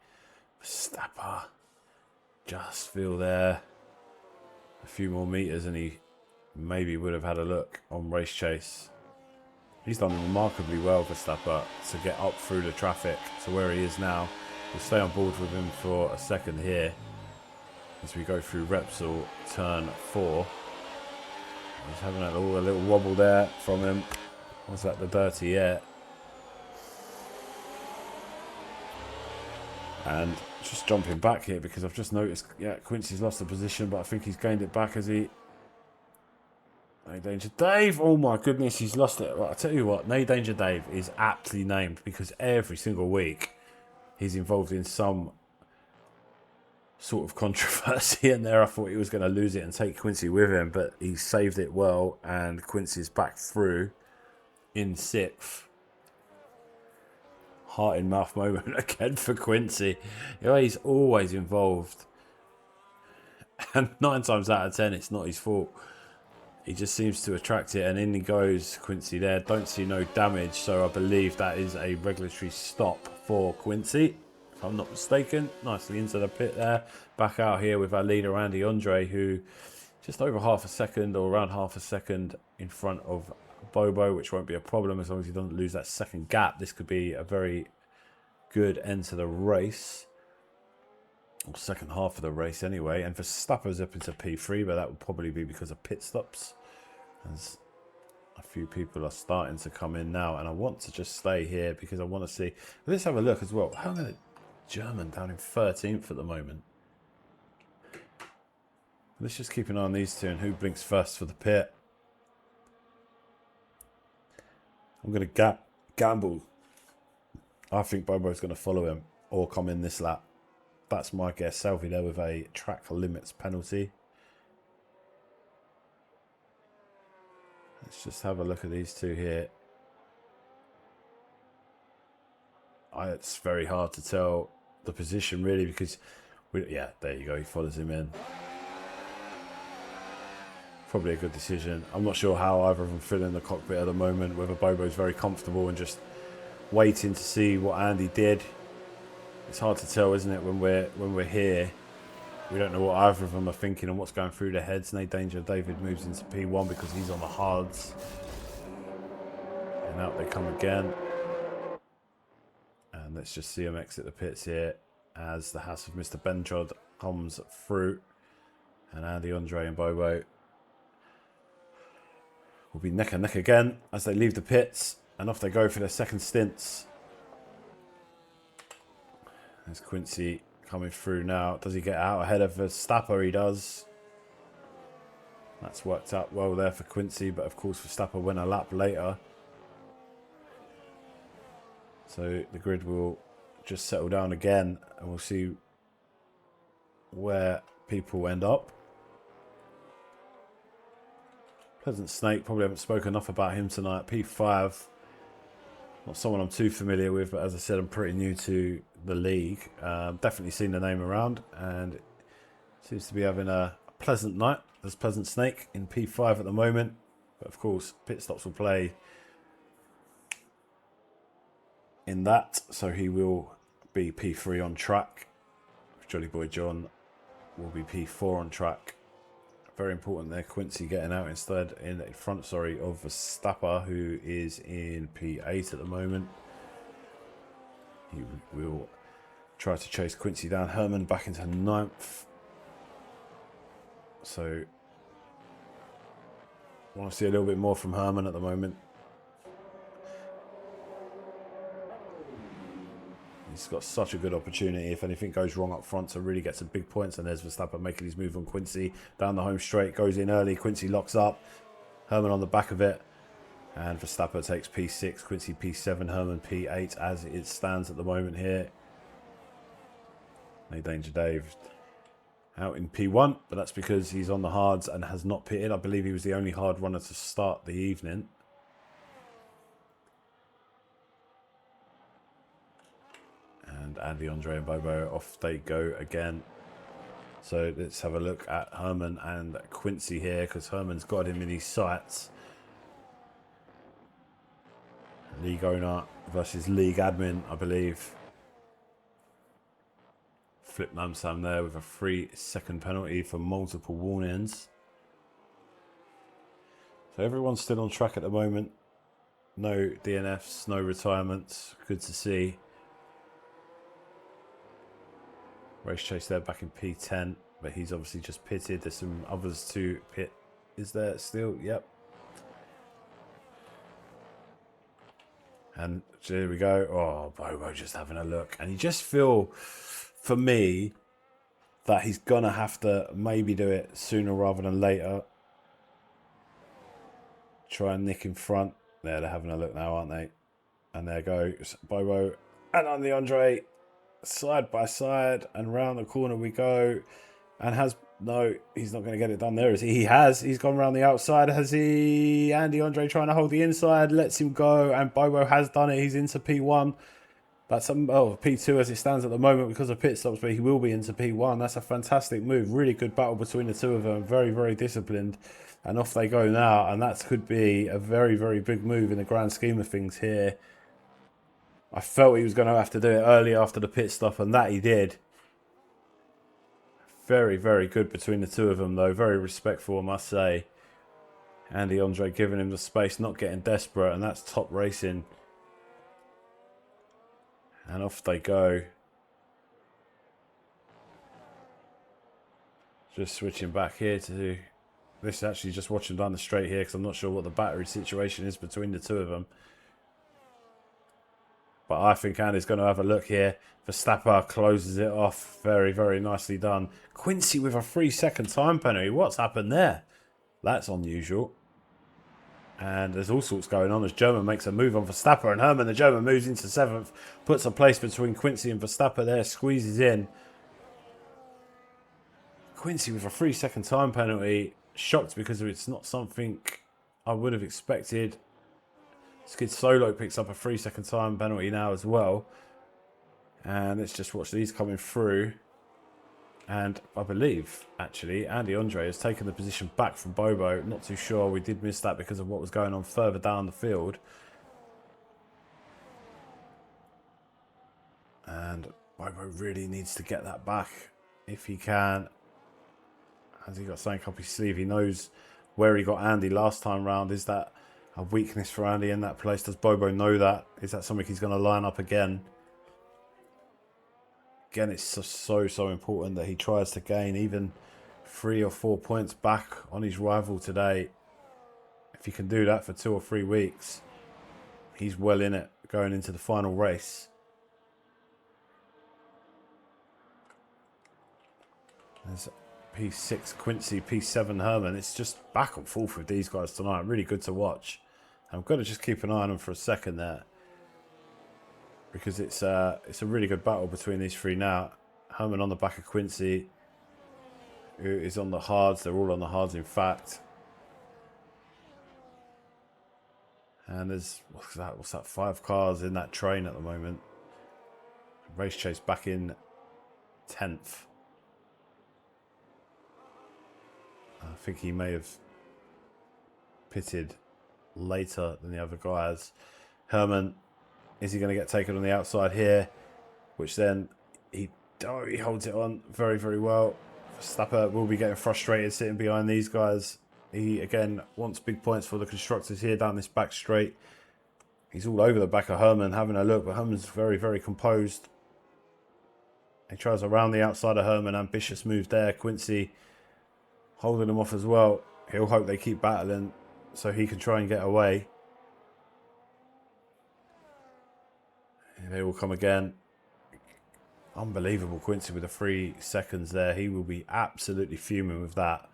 Verstappen. Just feel there. A few more meters and he maybe would have had a look on Race Chase. He's done remarkably well, Verstappen, to get up through the traffic to where he is now. We'll stay on board with him for a second here as we go through Repsol turn 4. He's having a little wobble there from him. Was that the dirty air? And just jumping back here because I've just noticed, yeah, Quincy's lost the position, but I think he's gained it back as he... No Danger Dave! Oh my goodness, he's lost it. Well, I tell you what, No Danger Dave is aptly named because every single week he's involved in some sort of controversy in there. I thought he was going to lose it and take Quincy with him, but he saved it well, and Quincy's back through in 6th. Heart in mouth moment again for Quincy. You know, he's always involved. And 9 times out of 10, it's not his fault. He just seems to attract it, and in he goes, Quincy there. Don't see no damage, so I believe that is a regulatory stop for Quincy, if I'm not mistaken. Nicely into the pit there. Back out here with our leader, Andy Andre, who just over half a second, or around half a second, in front of Bobo, which won't be a problem as long as he doesn't lose that second gap. This could be a very good end to the race, or second half of the race anyway. And Verstappen's up into P3, but that would probably be because of pit stops, as a few people are starting to come in now. And I want to just stay here because I want to see. Let's have a look as well. How many German down in 13th at the moment? Let's just keep an eye on these two and who blinks first for the pit. I'm going to gamble. I think Bobo's going to follow him or come in this lap. That's my guess. Selby there with a track limits penalty. Let's just have a look at these two here. It's very hard to tell the position really because, yeah, there you go. He follows him in. Probably a good decision. I'm not sure how either of them feel in the cockpit at the moment, whether Bobo's very comfortable and just waiting to see what Andy did. It's hard to tell, isn't it, when we're here. We don't know what either of them are thinking and what's going through their heads. No Danger David moves into P1 because he's on the hards. And out they come again. And let's just see him exit the pits here as the house of Mr. Benchod comes through. And Andy, Andre and Bobo will be neck and neck again as they leave the pits. And off they go for their second stints. There's Quincy coming through now. Does he get out ahead of Verstappen? He does. That's worked out well there for Quincy, but of course Verstappen went a lap later. So the grid will just settle down again and we'll see where people end up. Pleasant Snake, probably haven't spoken enough about him tonight. P5. Not someone I'm too familiar with, but as I said, I'm pretty new to the league. Definitely seen the name around, and seems to be having a pleasant night. There's Pleasant Snake in P5 at the moment, but of course, pit stops will play in that, so he will be P3 on track. Jolly Boy John will be P4 on track. Very important there, Quincy getting out instead in front, of Verstappen, who is in P8 at the moment. He will try to chase Quincy down. Herman back into 9th. So, I want to see a little bit more from Herman at the moment. He's got such a good opportunity if anything goes wrong up front to really get some big points. And there's Verstappen making his move on Quincy. Down the home straight, goes in early. Quincy locks up. Herman on the back of it. And Verstappen takes P6, Quincy P7, Herman P8 as it stands at the moment here. No Danger Dave out in P1, but that's because he's on the hards and has not pitted. I believe he was the only hard runner to start the evening. And Andy, Andre and Bobo, off they go again. So let's have a look at Herman and Quincy here, because Herman's got him in his sights. League owner versus league admin, I believe. Flip Namsam there with a 3-second penalty for multiple warnings. So everyone's still on track at the moment. No DNFs, no retirements. Good to see. Race Chase there back in P10, but he's obviously just pitted. There's some others to pit. Is there still? Yep. And here we go. Oh, Bobo just having a look. And you just feel, for me, that he's going to have to maybe do it sooner rather than later. Try and nick in front. There, they're having a look now, aren't they? And there goes Bobo and Andy Andre side by side. And round the corner we go. And has... No, he's not going to get it done there, is he? He has. He's gone around the outside. Has he? Andy Andre trying to hold the inside. Lets him go. And Bobo has done it. He's into P1. That's P2 as it stands at the moment because of pit stops, but he will be into P1. That's a fantastic move. Really good battle between the two of them. Very, very disciplined. And off they go now. And that could be a very, very big move in the grand scheme of things here. I felt he was going to have to do it early after the pit stop, and that he did. Very, very good between the two of them, though. Very respectful, I must say. Andy Andre giving him the space, not getting desperate, and that's top racing. And off they go. Just switching back here to... This is actually just watching down the straight here, because I'm not sure what the battery situation is between the two of them. But I think Andy's going to have a look here. Verstappen closes it off. Very, very nicely done. Quincy with a 3-second time penalty. What's happened there? That's unusual. And there's all sorts going on as German makes a move on Verstappen. And Herman, the German, moves into 7th. Puts a place between Quincy and Verstappen there. Squeezes in. Quincy with a 3-second time penalty. Shocked because it's not something I would have expected. Skid Solo picks up a 3-second time penalty now as well. And let's just watch these coming through. And I believe, actually, Andy Andre has taken the position back from Bobo. Not too sure. We did miss that because of what was going on further down the field. And Bobo really needs to get that back if he can. Has he got something up his sleeve? He knows where he got Andy last time round. Is that a weakness for Andy in that place? Does Bobo know that? Is that something he's going to line up again? Again, it's so important that he tries to gain even 3 or 4 points back on his rival today. If he can do that for 2 or 3 weeks, he's well in it going into the final race. There's P6 Quincy, P7 Herman. It's just back and forth with these guys tonight. Really good to watch. I'm going to just keep an eye on them for a second there, because it's a really good battle between these three now. Herman on the back of Quincy, who is on the hards. They're all on the hards, in fact. And there's, what's that, 5 cars in that train at the moment. Race Chase back in 10th. I think he may have pitted later than the other guys. Herman, is he going to get taken on the outside here? Which then he holds it on very, very well. Verstappen will be getting frustrated sitting behind these guys. He again wants big points for the constructors here down this back straight. He's all over the back of Herman having a look, but Herman's very, very composed. He tries around the outside of Herman. Ambitious move there. Quincy holding him off as well. He'll hope they keep battling so he can try and get away. And they will come again. Unbelievable Quincy with the 3 seconds there. He will be absolutely fuming with that,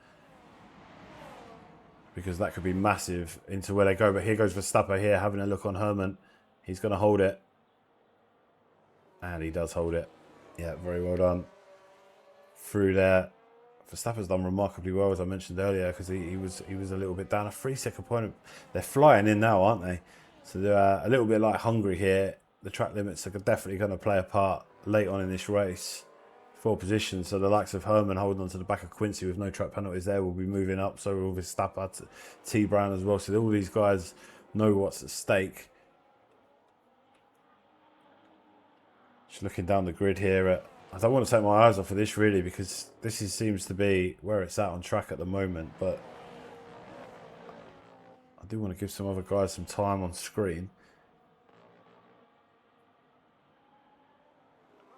because that could be massive into where they go. But here goes Verstappen here having a look on Herman. He's going to hold it. And he does hold it. Yeah, very well done. Through there. Verstappen's done remarkably well, as I mentioned earlier, because he was a little bit down. A 3-second point. They're flying in now, aren't they? So they're a little bit like Hungary here. The track limits are definitely going to play a part late on in this race. 4 positions. So the likes of Herman holding on to the back of Quincy with no track penalties there will be moving up. So will Verstappen, T Brown as well. So all these guys know what's at stake. Just looking down the grid here. I don't want to take my eyes off of this really, because this seems to be where it's at on track at the moment. But I do want to give some other guys some time on screen.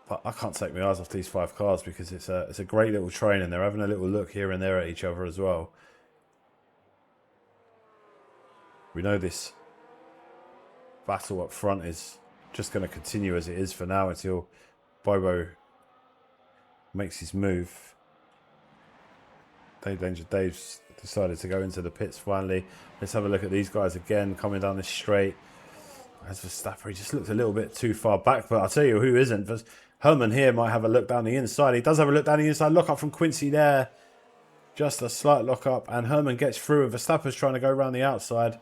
But I can't take my eyes off these 5 cars, because it's a great little train, and they're having a little look here and there at each other as well. We know this battle up front is just going to continue as it is for now until Bobo makes his move. Dave's decided to go into the pits finally. Let's have a look at these guys again coming down this straight. As Verstappen, he just looked a little bit too far back, but I'll tell you who isn't. Herman here might have a look down the inside. He does have a look down the inside. Lock up from Quincy there. Just a slight lock up, and Herman gets through, and Verstappen's trying to go around the outside.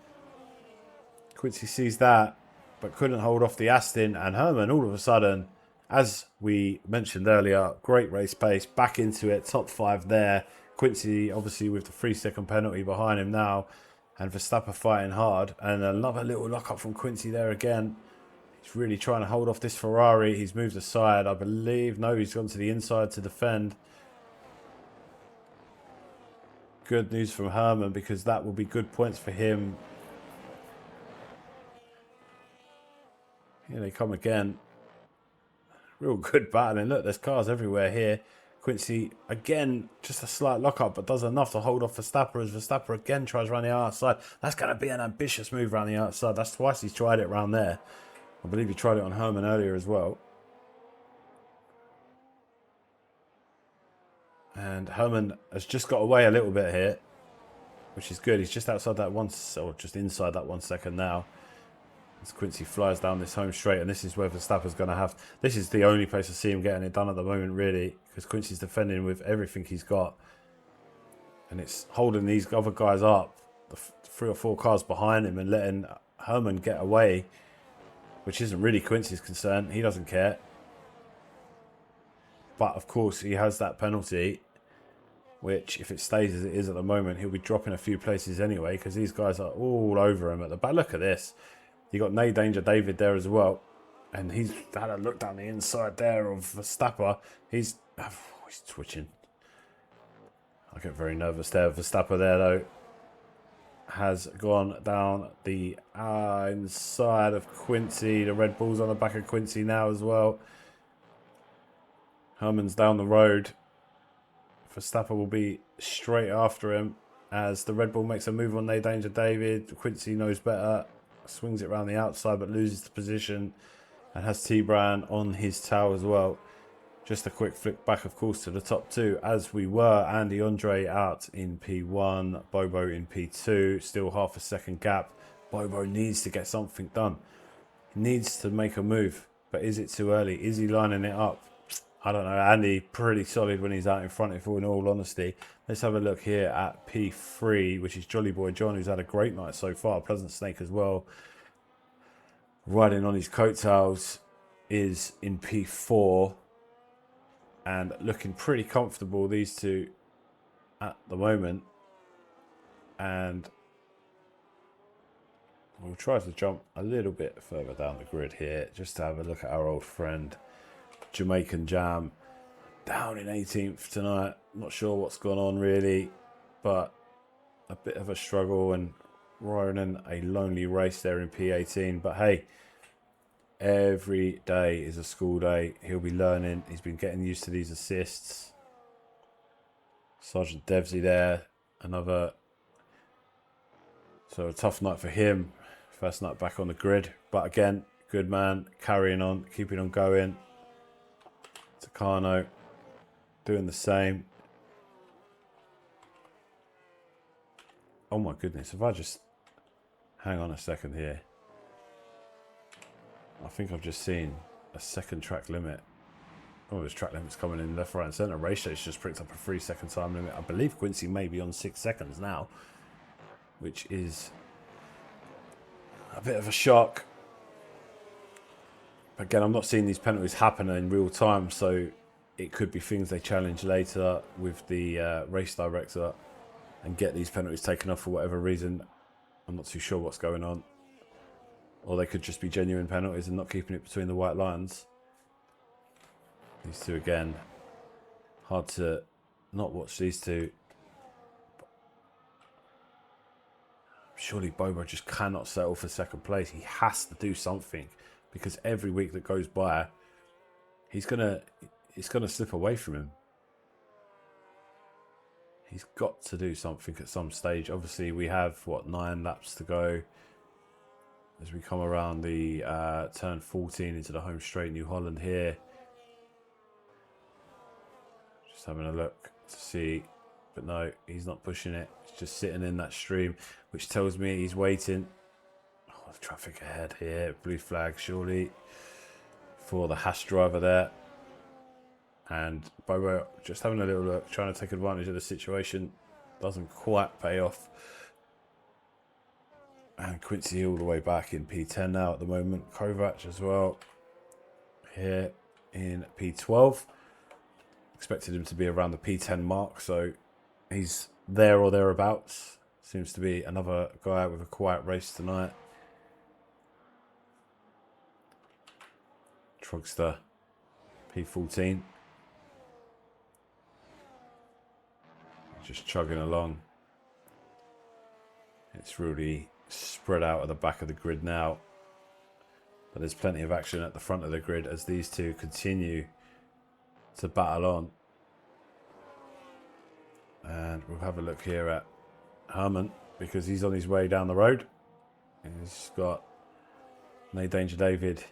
Quincy sees that, but couldn't hold off the Aston, and Herman all of a sudden, as we mentioned earlier, great race pace, back into it, top 5 there. Quincy obviously with the 3-second penalty behind him now, and Verstappen fighting hard, and another little lock up from Quincy there again. He's really trying to hold off this Ferrari. He's moved aside, I believe. No, he's gone to the inside to defend. Good news from Herman, because that will be good points for him. Here they come again. Real good battling. Look, there's cars everywhere here. Quincy, again, just a slight lock-up, but does enough to hold off Verstappen as Verstappen again tries around the outside. That's going to be an ambitious move around the outside. That's twice he's tried it around there. I believe he tried it on Herman earlier as well. And Herman has just got away a little bit here, which is good. He's just outside that or just inside that 1 second now. As Quincy flies down this home straight, and this is where Verstappen's going to have... This is the only place I see him getting it done at the moment, really, because Quincy's defending with everything he's got. And it's holding these other guys up, the 3 or 4 cars behind him, and letting Herman get away, which isn't really Quincy's concern. He doesn't care. But, of course, he has that penalty, which, if it stays as it is at the moment, he'll be dropping a few places anyway, because these guys are all over him at the back. Look at this. You got Nay Danger David there as well, and he's had a look down the inside there of Verstappen. He's twitching. I get very nervous there. Verstappen there though has gone down the inside of Quincy. The Red Bull's on the back of Quincy now as well. Herman's down the road. Verstappen will be straight after him as the Red Bull makes a move on Nay Danger David. Quincy knows better. Swings it around the outside but loses the position and has T-Bran on his tail as well. Just a quick flick back, of course, to the top 2 as we were. Andy Andre out in P1, Bobo in P2, still half a second gap. Bobo needs to get something done. He needs to make a move, but is it too early? Is he lining it up? I don't know. Andy, pretty solid when he's out in front, if in all honesty. Let's have a look here at P3, which is Jolly Boy John, who's had a great night so far. Pleasant Snake as well. Riding on his coattails is in P4. And looking pretty comfortable, these two, at the moment. And we'll try to jump a little bit further down the grid here, just to have a look at our old friend Jamaican Jam, down in 18th tonight. Not sure what's gone on really, but a bit of a struggle and running a lonely race there in P18. But hey, every day is a school day. He'll be learning. He's been getting used to these assists. Sergeant Devsy there, another. So a tough night for him. First night back on the grid, but again, good man, carrying on, keeping on going. Takano doing the same. Oh my goodness, if I just hang on a second here. I think I've just seen a second track limit. Oh, there's track limits coming in left, right and centre. Race's just picked up a 3-second time limit. I believe Quincy may be on 6 seconds now, which is a bit of a shock. Again, I'm not seeing these penalties happen in real time, so it could be things they challenge later with the race director and get these penalties taken off for whatever reason. I'm not too sure what's going on. Or they could just be genuine penalties and not keeping it between the white lines. These two again. Hard to not watch these two. Surely Bobo just cannot settle for second place. He has to do something. Because every week that goes by, it's gonna slip away from him. He's got to do something at some stage. Obviously, we have, 9 laps to go. as we come around the turn 14 into the home straight, New Holland here. Just having a look to see, but no, he's not pushing it. He's just sitting in that stream, which tells me he's waiting. Oh, the traffic ahead here, blue flag surely for the Haas driver there. And Bobo just having a little look, trying to take advantage of the situation. Doesn't quite pay off. And Quincy all the way back in P10 now at the moment. Kovac as well here in P12. Expected him to be around the P10 mark, so he's there or thereabouts. Seems to be another guy with a quiet race tonight. Trugster P14. Just chugging along. It's really spread out at the back of the grid now. But there's plenty of action at the front of the grid as these two continue to battle on. And we'll have a look here at Herman because he's on his way down the road. He's got No Danger David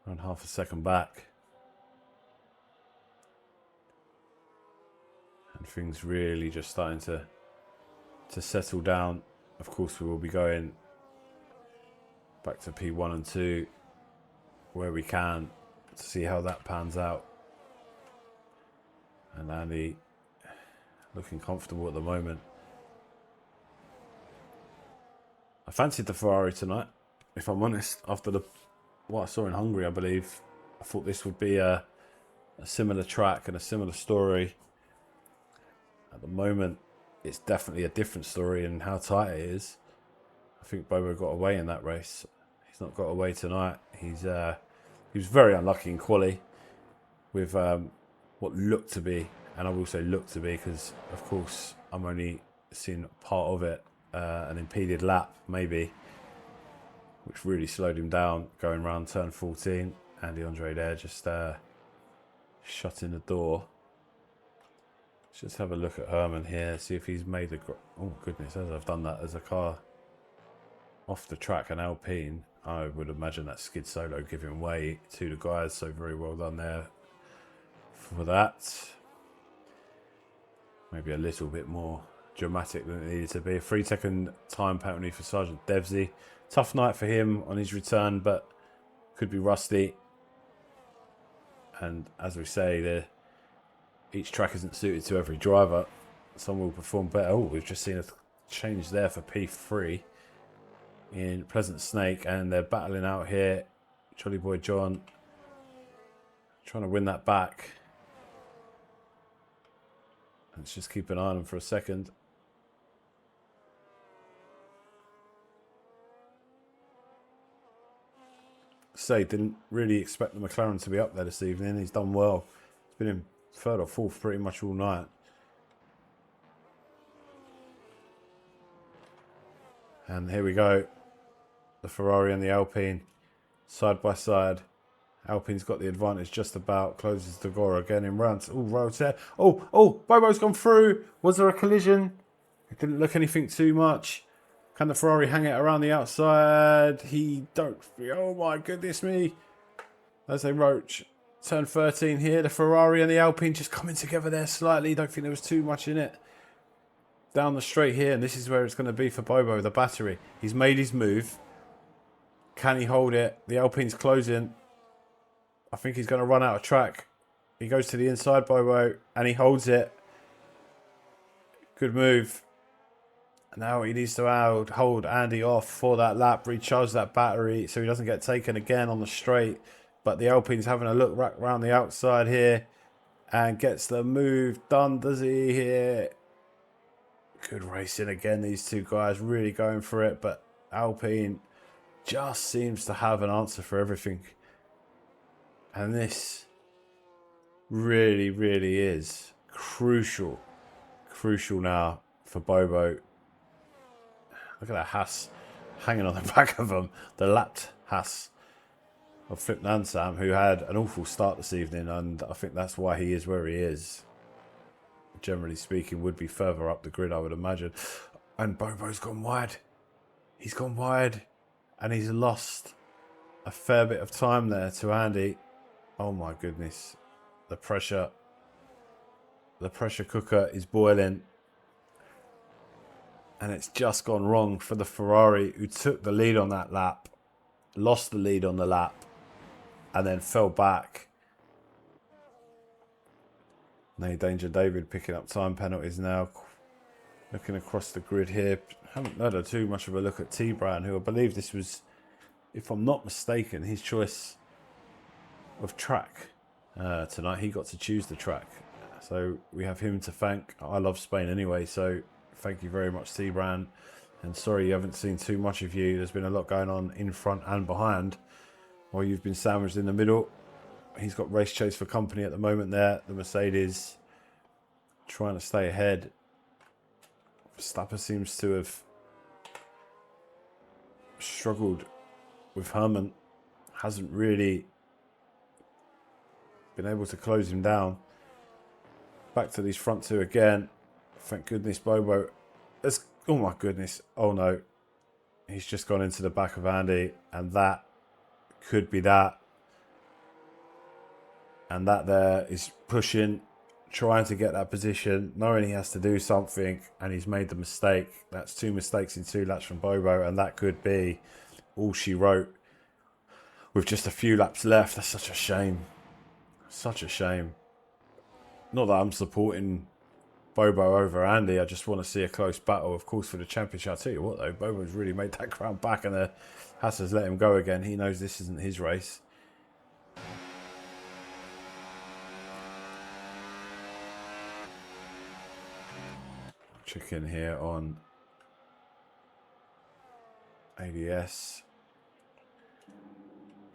around half a second back. And things really just starting to settle down. Of course, we will be going back to P1 and 2 where we can to see how that pans out. And Andy looking comfortable at the moment. I fancied the Ferrari tonight, if I'm honest. After what I saw in Hungary, I believe, I thought this would be a similar track and a similar story. At the moment, it's definitely a different story in how tight it is. I think Bobo got away in that race. He's not got away tonight. He was very unlucky in quali with what looked to be, and I will say looked to be because, of course, I'm only seeing part of it, an impeded lap maybe, which really slowed him down going round turn 14. Andy Andre there just shutting the door. Let's just have a look at Herman here, see if he's made a... Oh, goodness, as I've done that as a car off the track, an Alpine, I would imagine that skid solo giving way to the guys, so very well done there for that. Maybe a little bit more dramatic than it needed to be. A 3-second time penalty for Sergeant Devsey. Tough night for him on his return, but could be rusty. And as we say, each track isn't suited to every driver. Some will perform better. Oh, we've just seen a change there for P3 in Pleasant Snake, and they're battling out here. Jolly Boy John trying to win that back. Let's just keep an eye on him for a second. Didn't really expect the McLaren to be up there this evening. He's done well. He's been in third or fourth pretty much all night. And here we go. The Ferrari and the Alpine side by side. Alpine's got the advantage just about. Closes the door again in rounds. Oh, roads there. Oh, Bobo's gone through. Was there a collision? It didn't look anything too much. Can the Ferrari hang it around the outside? He don't. Oh my goodness me. There's a roach. Turn 13 here. The Ferrari and the Alpine just coming together there slightly. Don't think there was too much in it. Down the straight here. And this is where it's going to be for Bobo, the battery. He's made his move. Can he hold it? The Alpine's closing. I think he's going to run out of track. He goes to the inside, Bobo, and he holds it. Good move. Now he needs to hold Andy off for that lap, recharge that battery so he doesn't get taken again on the straight. But the Alpine's having a look right around the outside here and gets the move done, does he, here? Good racing again, these two guys really going for it, but Alpine just seems to have an answer for everything. And this really, really is crucial now for Bobo. Look at that Haas hanging on the back of him. The lapped Haas of Flip Nansam, who had an awful start this evening, and I think that's why he is where he is. Generally speaking, would be further up the grid, I would imagine. And Bobo's gone wide. He's gone wide. And he's lost a fair bit of time there to Andy. Oh my goodness. The pressure cooker is boiling. And it's just gone wrong for the Ferrari, who took the lead on that lap, lost the lead on the lap, and then fell back. No danger, David picking up time penalties now. Looking across the grid here. Haven't had too much of a look at T-Brown, who I believe this was, if I'm not mistaken, his choice of track tonight. He got to choose the track. So we have him to thank. I love Spain anyway, so thank you very much, T-Brown. And sorry you haven't seen too much of you. There's been a lot going on in front and behind, while you've been sandwiched in the middle. He's got race chase for company at the moment there. The Mercedes trying to stay ahead. Verstappen seems to have struggled with Herman. Hasn't really been able to close him down. Back to these front two again. Thank goodness Bobo. Oh my goodness. Oh no. He's just gone into the back of Andy, and that could be that. And that there is pushing, trying to get that position, knowing he has to do something, and he's made the mistake. That's 2 mistakes in 2 laps from Bobo, and that could be all she wrote with just a few laps left. That's such a shame. Such a shame. Not that I'm supporting Bobo over Andy. I just want to see a close battle, of course, for the championship. I'll tell you what, though, Bobo's really made that ground back, and Hasser's let him go again. He knows this isn't his race. Check in here on ADS.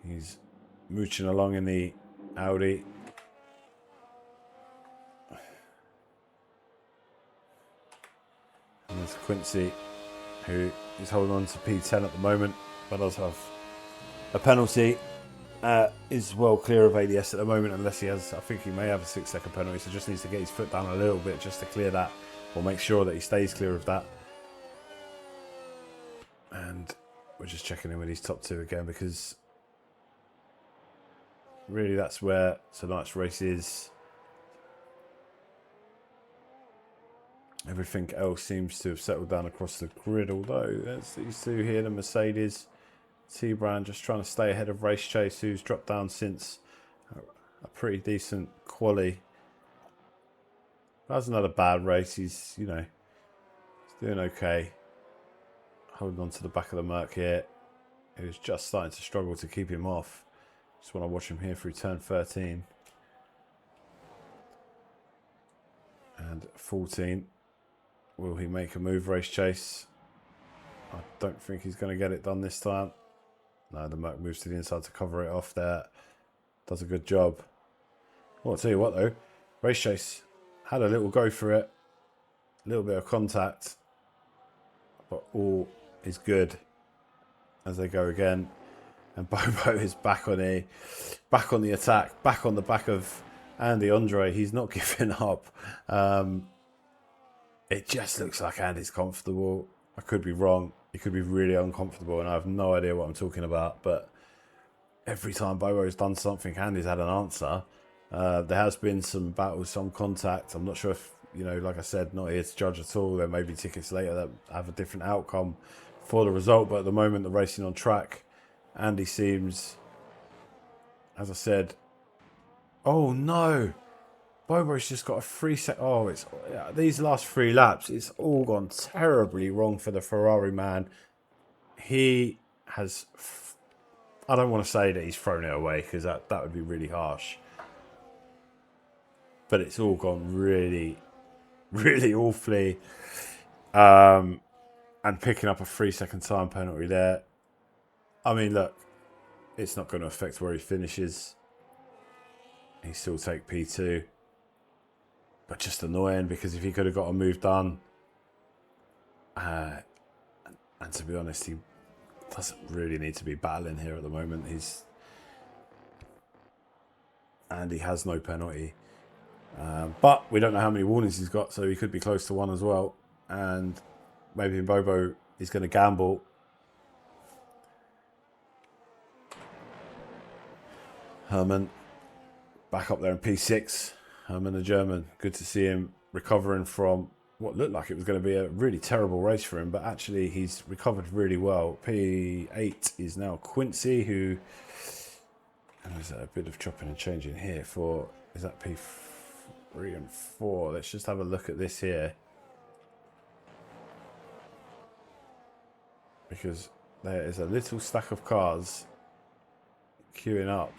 He's mooching along in the Audi. And there's Quincy, who is holding on to P10 at the moment, but does have a penalty. Is well clear of ADS at the moment, unless he has, I think he may have a 6-second penalty, so just needs to get his foot down a little bit just to clear that, or make sure that he stays clear of that. And we're just checking in with these top 2 again, because really that's where tonight's race is. Everything else seems to have settled down across the grid, although there's these 2 here, the Mercedes. T-Brown just trying to stay ahead of Race Chase, who's dropped down since a pretty decent quali. That's another bad race. He's, you know, he's doing okay. Holding on to the back of the Merc here. He was just starting to struggle to keep him off. Just want to watch him here through turn 13. And 14. Will he make a move, Race Chase? I don't think he's going to get it done this time. No, the Merc moves to the inside to cover it off there. Does a good job. Well, I'll tell you what though. Race Chase had a little go for it. A little bit of contact. But all is good as they go again. And Bobo is back on the attack. Back on the back of Andy Andre. He's not giving up. It just looks like Andy's comfortable. I could be wrong. He could be really uncomfortable, and I have no idea what I'm talking about. But every time Bobo's done something, Andy's had an answer. There has been some battles, some contact. I'm not sure if, you know, like I said, not here to judge at all. There may be tickets later that have a different outcome for the result. But at the moment, the racing on track, Andy seems, as I said, oh no. Bobo's just got a 3-second. Oh, it's these last 3 laps. It's all gone terribly wrong for the Ferrari man. He has. I don't want to say that he's thrown it away, because that would be really harsh. But it's all gone really, really awfully. And picking up a 3-second time penalty there. I mean, look, it's not going to affect where he finishes. He still take P2. But just annoying, because if he could have got a move done, and to be honest, he doesn't really need to be battling here at the moment. Andy has no penalty, but we don't know how many warnings he's got, so he could be close to 1 as well. And maybe Bobo is going to gamble. Herman back up there in P6. Herman the German, good to see him recovering from what looked like it was going to be a really terrible race for him, but actually he's recovered really well. P8 is now Quincy, who, and there's a bit of chopping and changing here for, is that P3 and 4? Let's just have a look at this here, because there is a little stack of cars queuing up.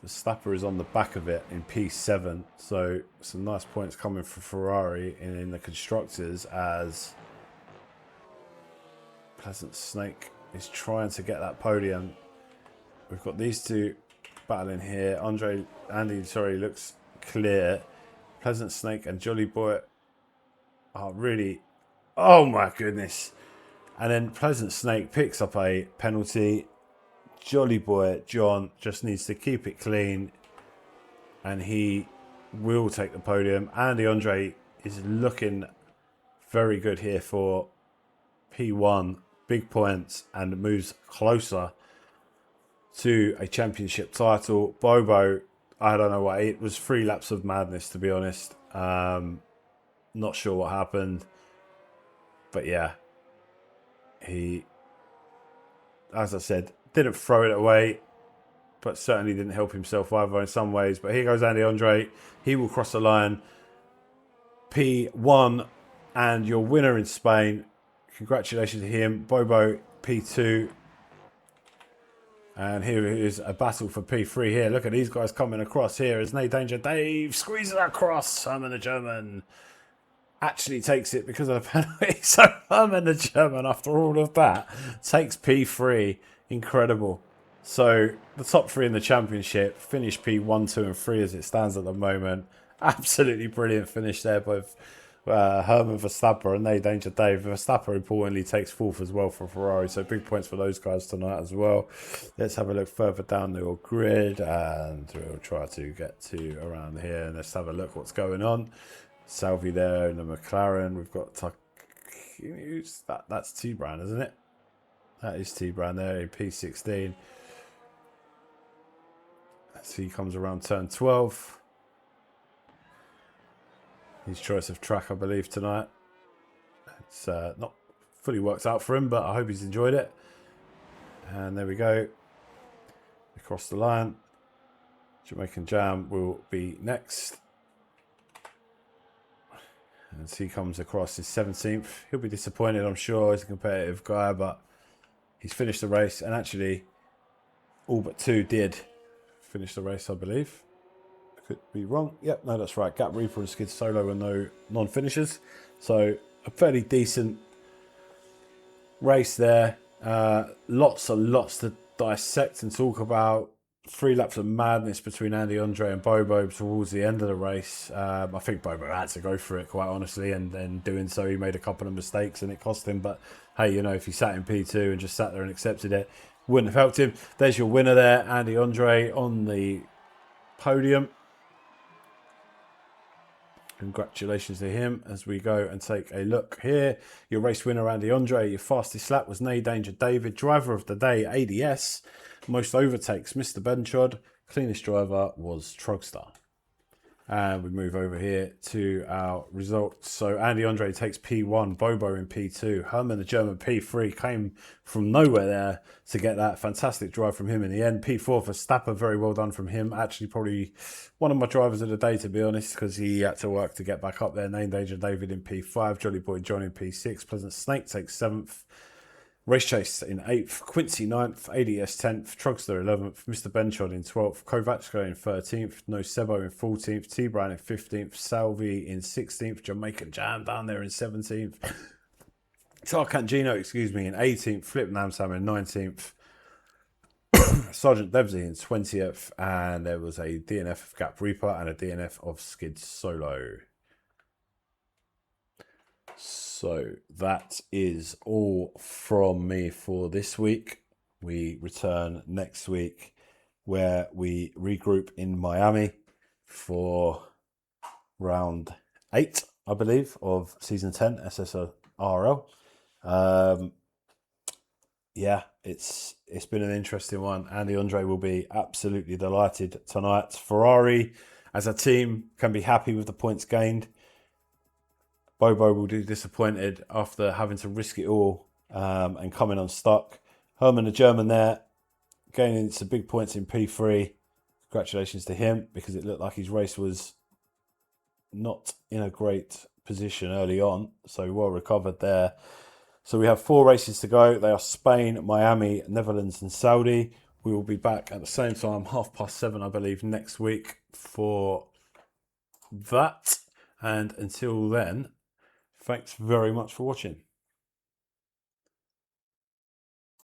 Verstappen is on the back of it in P7, so some nice points coming for Ferrari in the constructors, as Pleasant Snake is trying to get that podium. We've got these two battling here. Andy looks clear. Pleasant Snake and Jolly Boy are really, oh my goodness. And then Pleasant Snake picks up a penalty. Jolly Boy John just needs to keep it clean, and he will take the podium. Andy Andre is looking very good here for P1, big points, and moves closer to a championship title. Bobo, I don't know what, it was 3 laps of madness, to be honest. Not sure what happened, but yeah, he, as I said, didn't throw it away, but certainly didn't help himself either in some ways. But here goes Andy Andre. He will cross the line. P1 and your winner in Spain. Congratulations to him. Bobo, P2. And here is a battle for P3 here. Look at these guys coming across here as No Danger Dave squeezes across. Herman the German actually takes it because of the penalty. So Herman the German, after all of that, takes P3. Incredible. So the top 3 in the championship finish P1, 2 and 3 as it stands at the moment. Absolutely brilliant finish there by Herman Verstappen and No Danger Dave. Verstappen importantly takes 4th as well for Ferrari, so big points for those guys tonight as well. Let's have a look further down the grid, and we'll try to get to around here, and let's have a look what's going on. Salvi there in the McLaren. We've got that's T-Brand, isn't it? That is T-Brand there in P16. As he comes around turn 12. His choice of track, I believe, tonight. It's not fully worked out for him, but I hope he's enjoyed it. And there we go. Across the line. Jamaican Jam will be next. And he comes across his 17th. He'll be disappointed, I'm sure. He's a competitive guy, but he's finished the race. And actually, all but 2 did finish the race, I believe. Could be wrong. Yep, no, that's right. Gap Reaper and Skid Solo and no non-finishers. So a fairly decent race there. Lots and lots to dissect and talk about. 3 laps of madness between Andy Andre and Bobo towards the end of the race. I think Bobo had to go for it, quite honestly, and then doing so he made a couple of mistakes and it cost him. But hey, you know, if he sat in P2 and just sat there and accepted it, wouldn't have helped him. There's your winner there, Andy Andre on the podium. Congratulations to him as we go and take a look here. Your race winner, Andy Andre. Your fastest lap was No Danger David. Driver of the day, ADS. Most overtakes, Mr. Benchod. Cleanest driver was Trogster. And we move over here to our results. So Andy Andre takes P1, Bobo in P2, Herman the German P3, came from nowhere there to get that fantastic drive from him in the end. P4 for Verstappen, very well done from him. Actually, probably one of my drivers of the day, to be honest, because he had to work to get back up there. No Danger David in P5, Jolly Boy John in P6, Pleasant Snake takes 7th. Race Chase in 8th, Quincy 9th, ADS 10th, Trugster 11th, Mr. Benchod in 12th, Kovachko in 13th, No Sebo in 14th, T-Brown in 15th, Salvi in 16th, Jamaican Jam down there in 17th, Tarkantino, in 18th, Flip Namsam in 19th, Sergeant Devsy in 20th, and there was a DNF of Gap Reaper and a DNF of Skid Solo. So that is all from me for this week. We return next week where we regroup in Miami for round 8, I believe, of season 10 SSRL. yeah, it's been an interesting one. Andy Andre will be absolutely delighted tonight. Ferrari, as a team, can be happy with the points gained. Bobo will be disappointed after having to risk it all and coming unstuck. Herman, the German there, gaining some big points in P3. Congratulations to him, because it looked like his race was not in a great position early on. So well recovered there. So we have 4 races to go. They are Spain, Miami, Netherlands and Saudi. We will be back at the same time, 7:30, I believe, next week for that. And until then, thanks very much for watching.